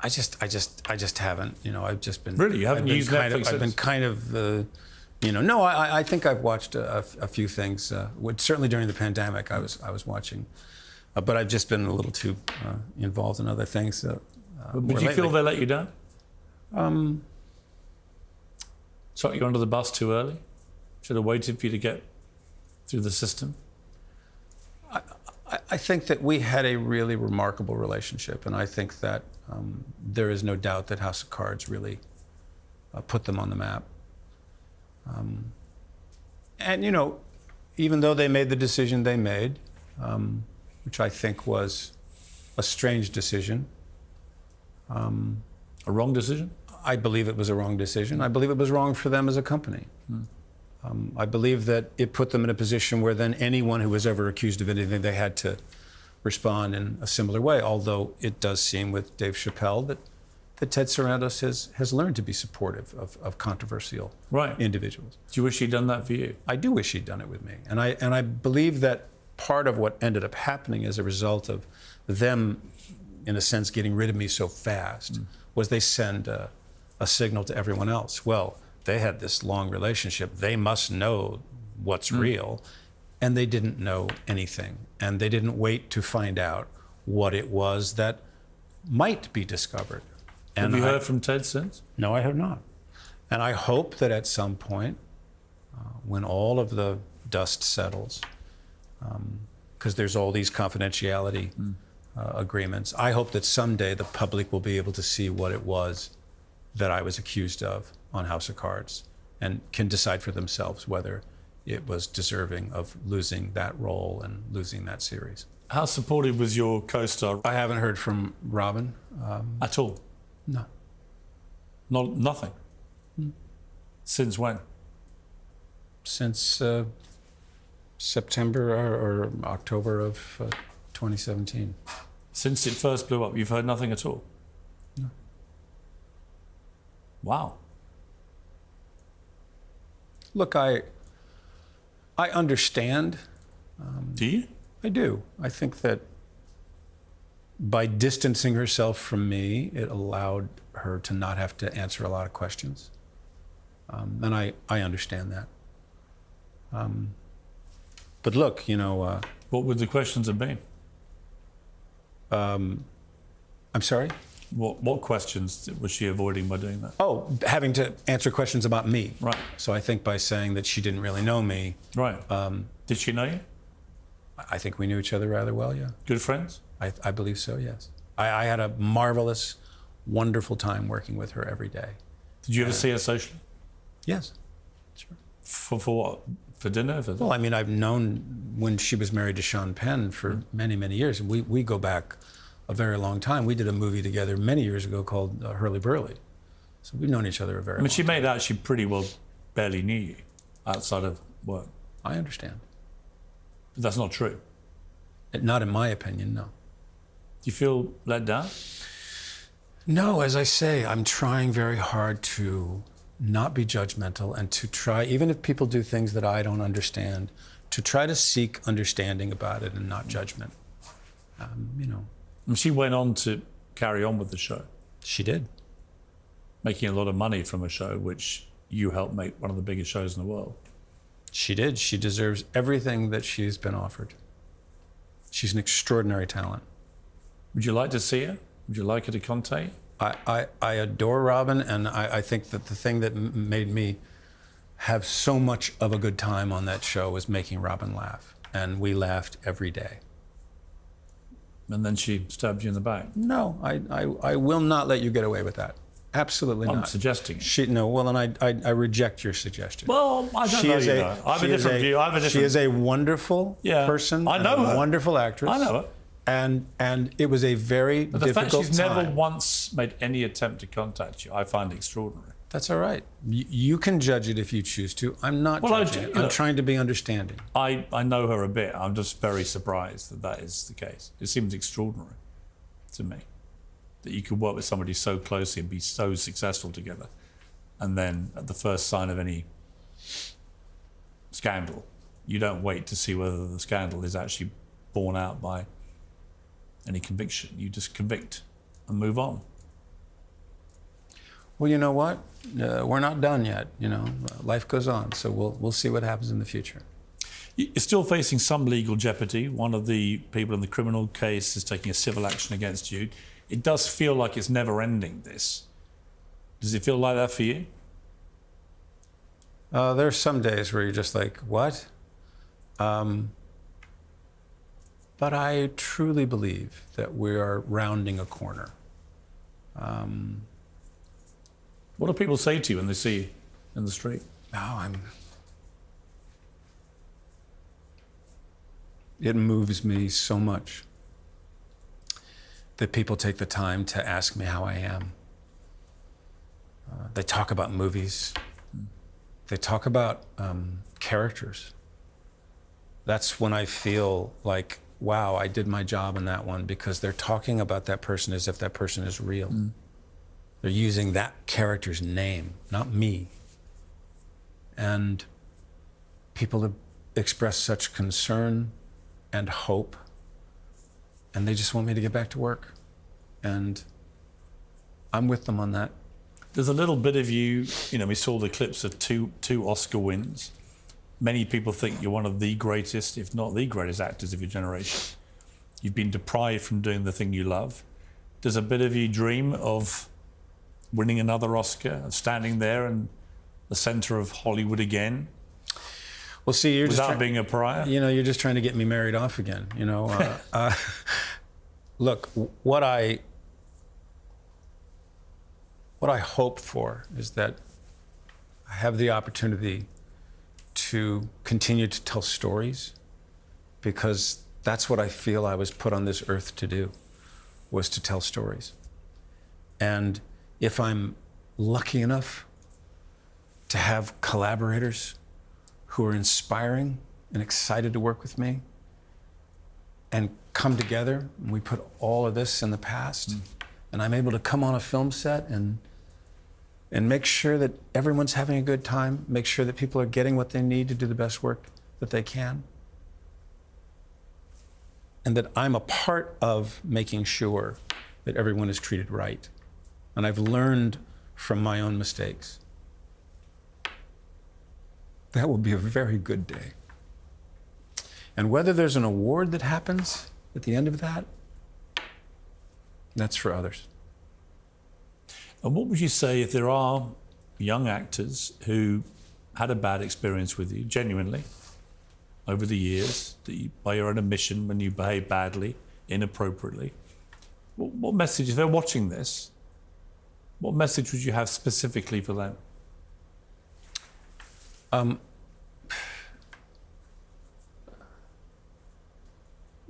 I just haven't. You know, I've just been Really? You haven't used Netflix I've been since? kind of, you know. No, I think I've watched a few things. Certainly during the pandemic, I was watching, but I've just been a little too involved in other things. Would you feel they let you down? Shot you under the bus too early? Should have waited for you to get through the system? I think that we had a really remarkable relationship, and I think that there is no doubt that House of Cards really put them on the map. And, you know, even though they made the decision they made, which I think was a strange decision. A wrong decision? I believe it was a wrong decision. I believe it was wrong for them as a company. I believe that it put them in a position where then anyone who was ever accused of anything, they had to respond in a similar way, although it does seem with Dave Chappelle that Ted Sarandos has learned to be supportive of controversial individuals. Do you wish he'd done that for you? I do wish he'd done it with me. And I believe that part of what ended up happening as a result of them, in a sense, getting rid of me so fast was they send a signal to everyone else. Well, they had this long relationship. They must know what's real. And they didn't know anything. And they didn't wait to find out what it was that might be discovered. And have you heard from Ted since? No, I have not. And I hope that at some point, when all of the dust settles, because there's all these confidentiality agreements, I hope that someday the public will be able to see what it was that I was accused of on House of Cards and can decide for themselves whether it was deserving of losing that role and losing that series. How supportive was your co-star? I haven't heard from Robin. At all? No. Nothing? Since when? Since September or October of 2017. Since it first blew up, you've heard nothing at all? No. Wow. Look, I understand. Do you? I do. I think that by distancing herself from me, it allowed her to not have to answer a lot of questions. And I understand that. But look, you know... what would the questions have been? I'm sorry? What questions was she avoiding by doing that? Oh, having to answer questions about me. Right. So I think by saying that she didn't really know me... Right. Did she know you? I think we knew each other rather well, yeah. Good friends? I believe so, yes. I had a marvelous, wonderful time working with her every day. Did you ever see her socially? Yes, sure. For what? For dinner? Well, I mean, I've known when she was married to Sean Penn for many, many years. We go back a very long time. We did a movie together many years ago called Hurly Burly. So we've known each other a very long time. She made out she pretty well barely knew you outside of work. I understand. But that's not true. Not in my opinion, no. Do you feel let down? No, as I say, I'm trying very hard to not be judgmental and to try, even if people do things that I don't understand, to try to seek understanding about it and not judgment. You know. And she went on to carry on with the show. She did. Making a lot of money from a show which you helped make one of the biggest shows in the world. She did. She deserves everything that she's been offered. She's an extraordinary talent. Would you like to see her? Would you like her to contact you? I adore Robin, and I think that the thing that made me have so much of a good time on that show was making Robin laugh. And we laughed every day. And then she stabbed you in the back? No, I will not let you get away with that. Absolutely not. I'm suggesting it. No, well, and I reject your suggestion. Well, I don't know, you know. I have a different view. She is a wonderful person. I know her. A wonderful actress. I know her. And it was a very difficult time. The fact she's never once made any attempt to contact you, I find extraordinary. That's all right. You can judge it if you choose to. I'm not judging it. I'm trying to be understanding. I know her a bit. I'm just very surprised that is the case. It seems extraordinary to me. that you could work with somebody so closely and be so successful together, and then at the first sign of any scandal, you don't wait to see whether the scandal is actually borne out by any conviction. You just convict and move on. Well, you know what? We're not done yet. You know, life goes on, so we'll see what happens in the future. You're still facing some legal jeopardy. One of the people in the criminal case is taking a civil action against you. It does feel like it's never ending, this. Does it feel like that for you? There's some days where you're just like, what? But I truly believe that we are rounding a corner. What do people say to you when they see you in the street? It moves me so much that people take the time to ask me how I am. They talk about movies. They talk about characters. That's when I feel like, wow, I did my job in that one, because they're talking about that person as if that person is real. They're using that character's name, not me. And people have expressed such concern and hope, and they just want me to get back to work. And I'm with them on that. There's a little bit of you, we saw the clips of two Oscar wins. Many people think you're one of the greatest, if not the greatest actors of your generation. You've been deprived from doing the thing you love. Does a bit of you dream of winning another Oscar, of standing there in the center of Hollywood again? Well, see, you're without just being a pariah? You're just trying to get me married off again. Look, what I hope for is that I have the opportunity to continue to tell stories, because that's what I feel I was put on this earth to do, was to tell stories. And if I'm lucky enough to have collaborators who are inspiring and excited to work with me and come together, and we put all of this in the past, and I'm able to come on a film set and make sure that everyone's having a good time, make sure that people are getting what they need to do the best work that they can, and that I'm a part of making sure that everyone is treated right. And I've learned from my own mistakes. That will be a very good day. And whether there's an award that happens at the end of that, that's for others. And what would you say if there are young actors who had a bad experience with you, genuinely, over the years, that you, by your own admission, when you behave badly, inappropriately? What message, if they're watching this, what message would you have specifically for them?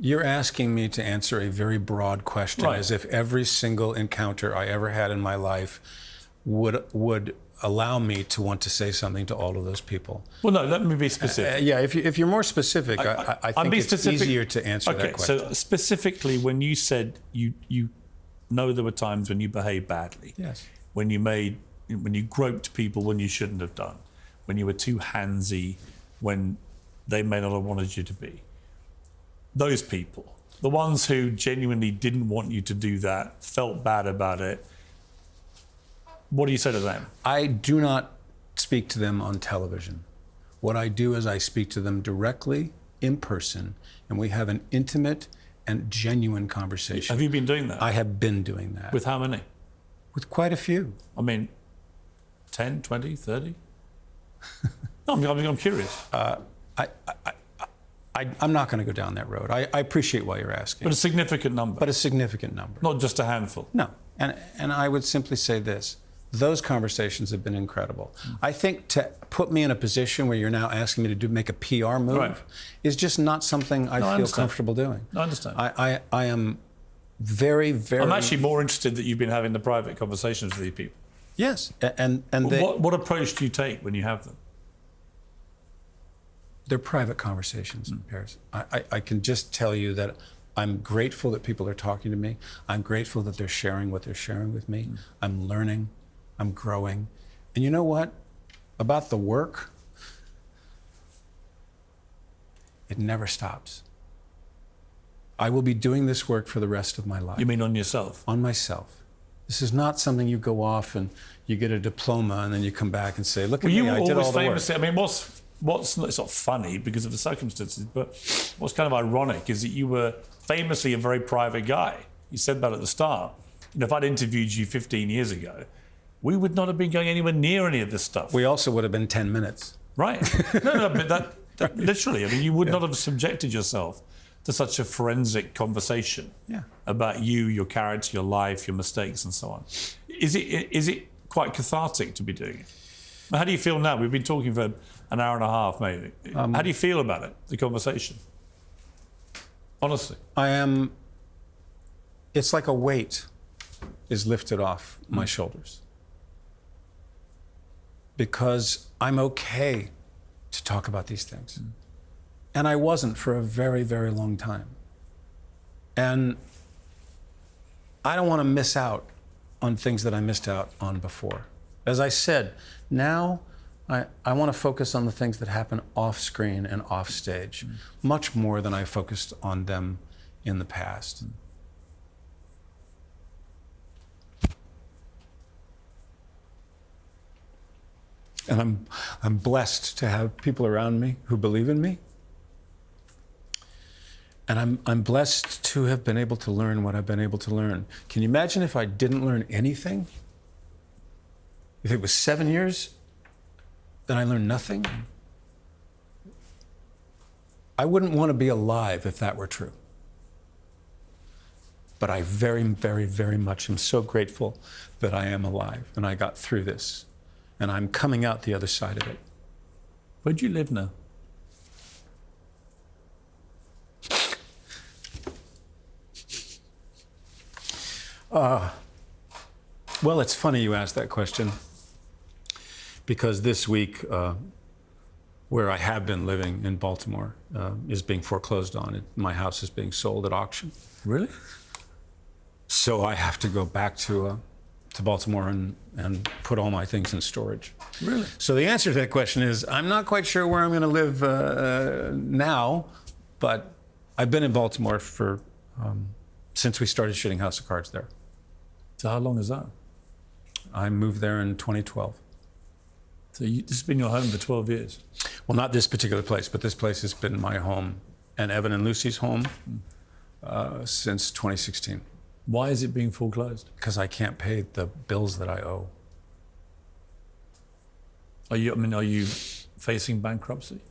You're asking me to answer a very broad question, right, as if every single encounter I ever had in my life would allow me to want to say something to all of those people. Well, no, let me be specific. Yeah, if you're more specific, I think it's easier to answer that question. Okay, so specifically, when you said you know there were times when you behaved badly. Yes. When you groped people when you shouldn't have done, when you were too handsy, when they may not have wanted you to be. Those people, the ones who genuinely didn't want you to do that, felt bad about it, what do you say to them? I do not speak to them on television. What I do is I speak to them directly in person, and we have an intimate and genuine conversation. Have you been doing that? I have been doing that. With how many? With quite a few. I mean, 10, 20, 30? No, I'm curious. I'm not going to go down that road. I appreciate why you're asking. But a significant number. But a significant number. Not just a handful. No. And I would simply say this. Those conversations have been incredible. I think to put me in a position where you're now asking me to make a PR move, right, is just not something I feel comfortable doing. I understand. I am very, very... I'm actually more interested that you've been having the private conversations with these people. Yes. And what approach do you take when you have them? They're private conversations, Piers. I can just tell you that I'm grateful that people are talking to me. I'm grateful that they're sharing what they're sharing with me. I'm learning, I'm growing. And you know what? About the work, it never stops. I will be doing this work for the rest of my life. You mean on yourself? On myself. This is not something you go off and you get a diploma and then you come back and say, look at me, I did all the work. I mean, what's it's not funny because of the circumstances, but what's kind of ironic is that you were famously a very private guy. You said that at the start. You know, if I'd interviewed you 15 years ago, we would not have been going anywhere near any of this stuff. We also would have been 10 minutes. Right. No, but that literally, I mean, you would not have subjected yourself to such a forensic conversation about you, your character, your life, your mistakes, and so on. Is it quite cathartic to be doing it? How do you feel now? We've been talking for an hour and a half, maybe. How do you feel about it, the conversation? Honestly. It's like a weight is lifted off my shoulders. Because I'm okay to talk about these things. And I wasn't for a very, very long time. And I don't want to miss out on things that I missed out on before. As I said, now I want to focus on the things that happen off screen and off stage, much more than I focused on them in the past. And I'm blessed to have people around me who believe in me. And I'm blessed to have been able to learn what I've been able to learn. Can you imagine if I didn't learn anything? If it was 7 years, then I learned nothing? I wouldn't want to be alive if that were true. But I very, very, very much am so grateful that I am alive and I got through this. And I'm coming out the other side of it. Where do you live now? Well, it's funny you asked that question, because this week, where I have been living in Baltimore, is being foreclosed on. My house is being sold at auction. Really? So I have to go back to Baltimore and put all my things in storage. Really? So the answer to that question is, I'm not quite sure where I'm going to live now, but I've been in Baltimore for since we started shooting House of Cards there. So how long is that? I moved there in 2012. So this has been your home for 12 years? Well, not this particular place, but this place has been my home and Evan and Lucy's home since 2016. Why is it being foreclosed? Because I can't pay the bills that I owe. Are you facing bankruptcy?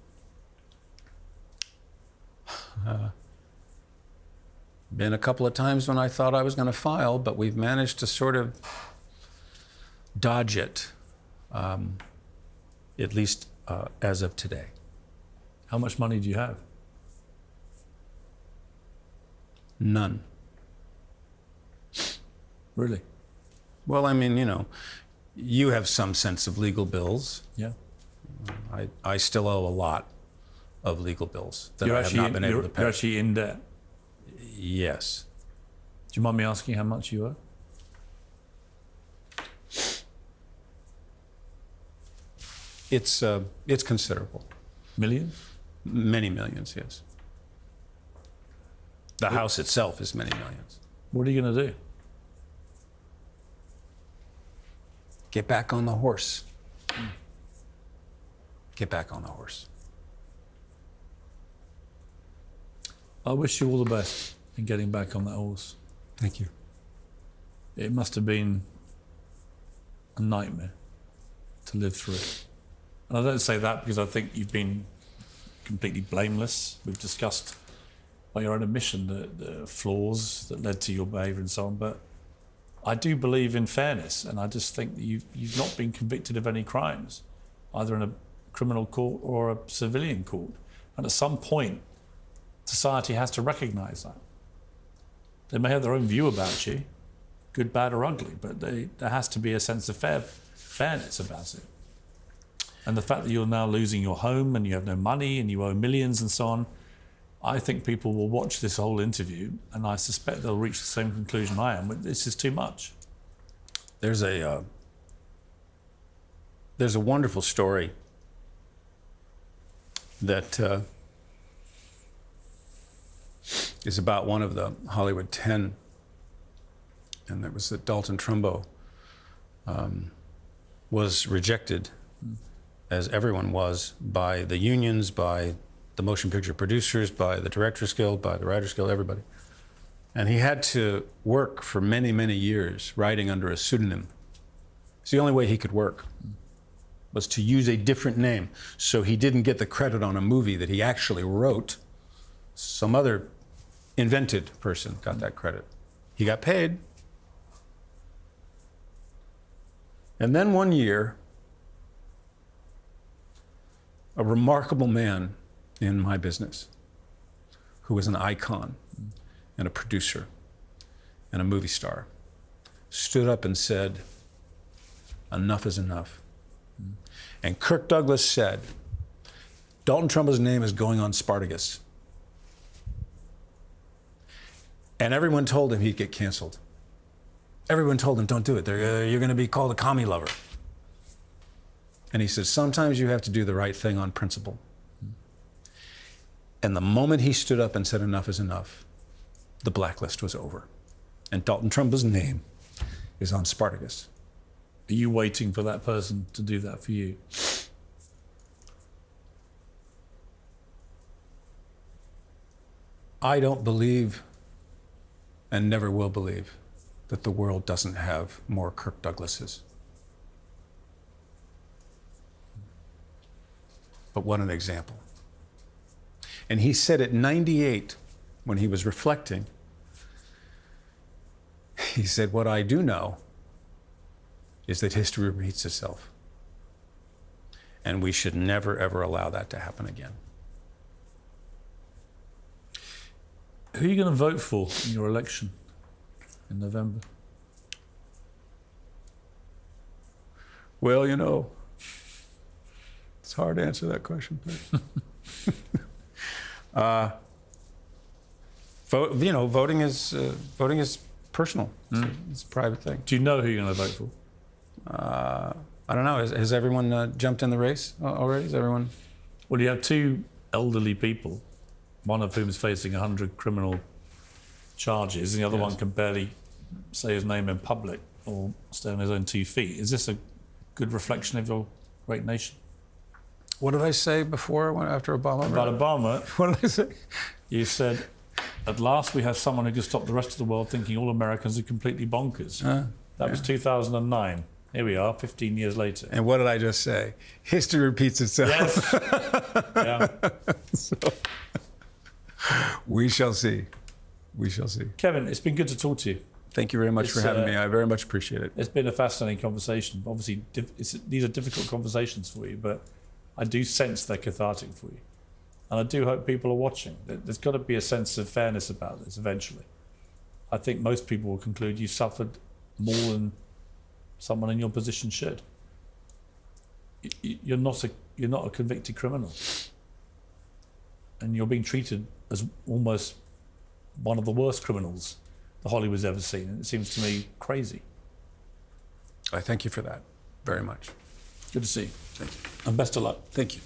Been a couple of times when I thought I was going to file, but we've managed to sort of dodge it, at least as of today. How much money do you have? None. Really? Well, I mean, you have some sense of legal bills. Yeah. I still owe a lot of legal bills that You're I have not been able to pay. You're actually in debt? Yes. Do you mind me asking how much you owe? It's considerable. Millions? Many millions, yes. The house itself is many millions. What are you going to do? Get back on the horse. Get back on the horse. I wish you all the best in getting back on that horse. Thank you. It must have been a nightmare to live through. And I don't say that because I think you've been completely blameless. We've discussed by your own admission the flaws that led to your behaviour and so on. But I do believe in fairness, and I just think that you've not been convicted of any crimes, either in a criminal court or a civilian court. And at some point, society has to recognise that. They may have their own view about you, good, bad, or ugly, but there has to be a sense of fairness about it. And the fact that you're now losing your home and you have no money and you owe millions and so on, I think people will watch this whole interview, and I suspect they'll reach the same conclusion I am. This is too much. There's a wonderful story that is about one of the Hollywood 10, and that was that Dalton Trumbo was rejected, as everyone was, by the unions, by the motion picture producers, by the Directors Guild, by the Writers Guild, everybody. And he had to work for many, many years writing under a pseudonym. It's the only way he could work, was to use a different name. So he didn't get the credit on a movie that he actually wrote. Some other invented person got that credit. He got paid. And then one year, a remarkable man in my business, who was an icon and a producer and a movie star, stood up and said, "Enough is enough." And Kirk Douglas said, "Dalton Trumbo's name is going on Spartacus." And everyone told him he'd get canceled. Everyone told him, "Don't do it. You're going to be called a commie lover." And he said, "Sometimes you have to do the right thing on principle." And the moment he stood up and said, "Enough is enough," the blacklist was over. And Dalton Trumbo's name is on Spartacus. Are you waiting for that person to do that for you? I don't believe, and never will believe, that the world doesn't have more Kirk Douglases. But what an example. And he said at 98, when he was reflecting, he said, "What I do know is that history repeats itself. And we should never, ever allow that to happen again." Who are you going to vote for in your election in November? Well, you know, it's hard to answer that question. Voting is personal. It's a private thing. Do you know who you're going to vote for? I don't know. Has everyone jumped in the race already? Is everyone? Well, you have two elderly people, one of whom is facing 100 criminal charges, and the other one can barely say his name in public or stay on his own 2 feet. Is this a good reflection of your great nation? What did I say before, after Obama? About Obama, What did I say? you said, "At last we have someone who can stop the rest of the world thinking all Americans are completely bonkers." That was 2009. Here we are, 15 years later. And what did I just say? History repeats itself. Yes. Yeah. So, we shall see. We shall see. Kevin, it's been good to talk to you. Thank you very much for having me. I very much appreciate it. It's been a fascinating conversation. Obviously, these are difficult conversations for you, but I do sense they're cathartic for you. And I do hope people are watching. There's got to be a sense of fairness about this eventually. I think most people will conclude you suffered more than someone in your position should. You're not a convicted criminal, and you're being treated as almost one of the worst criminals the Hollywood's ever seen. And it seems to me crazy. I thank you for that very much. Good to see you. Thank you. And best of luck. Thank you.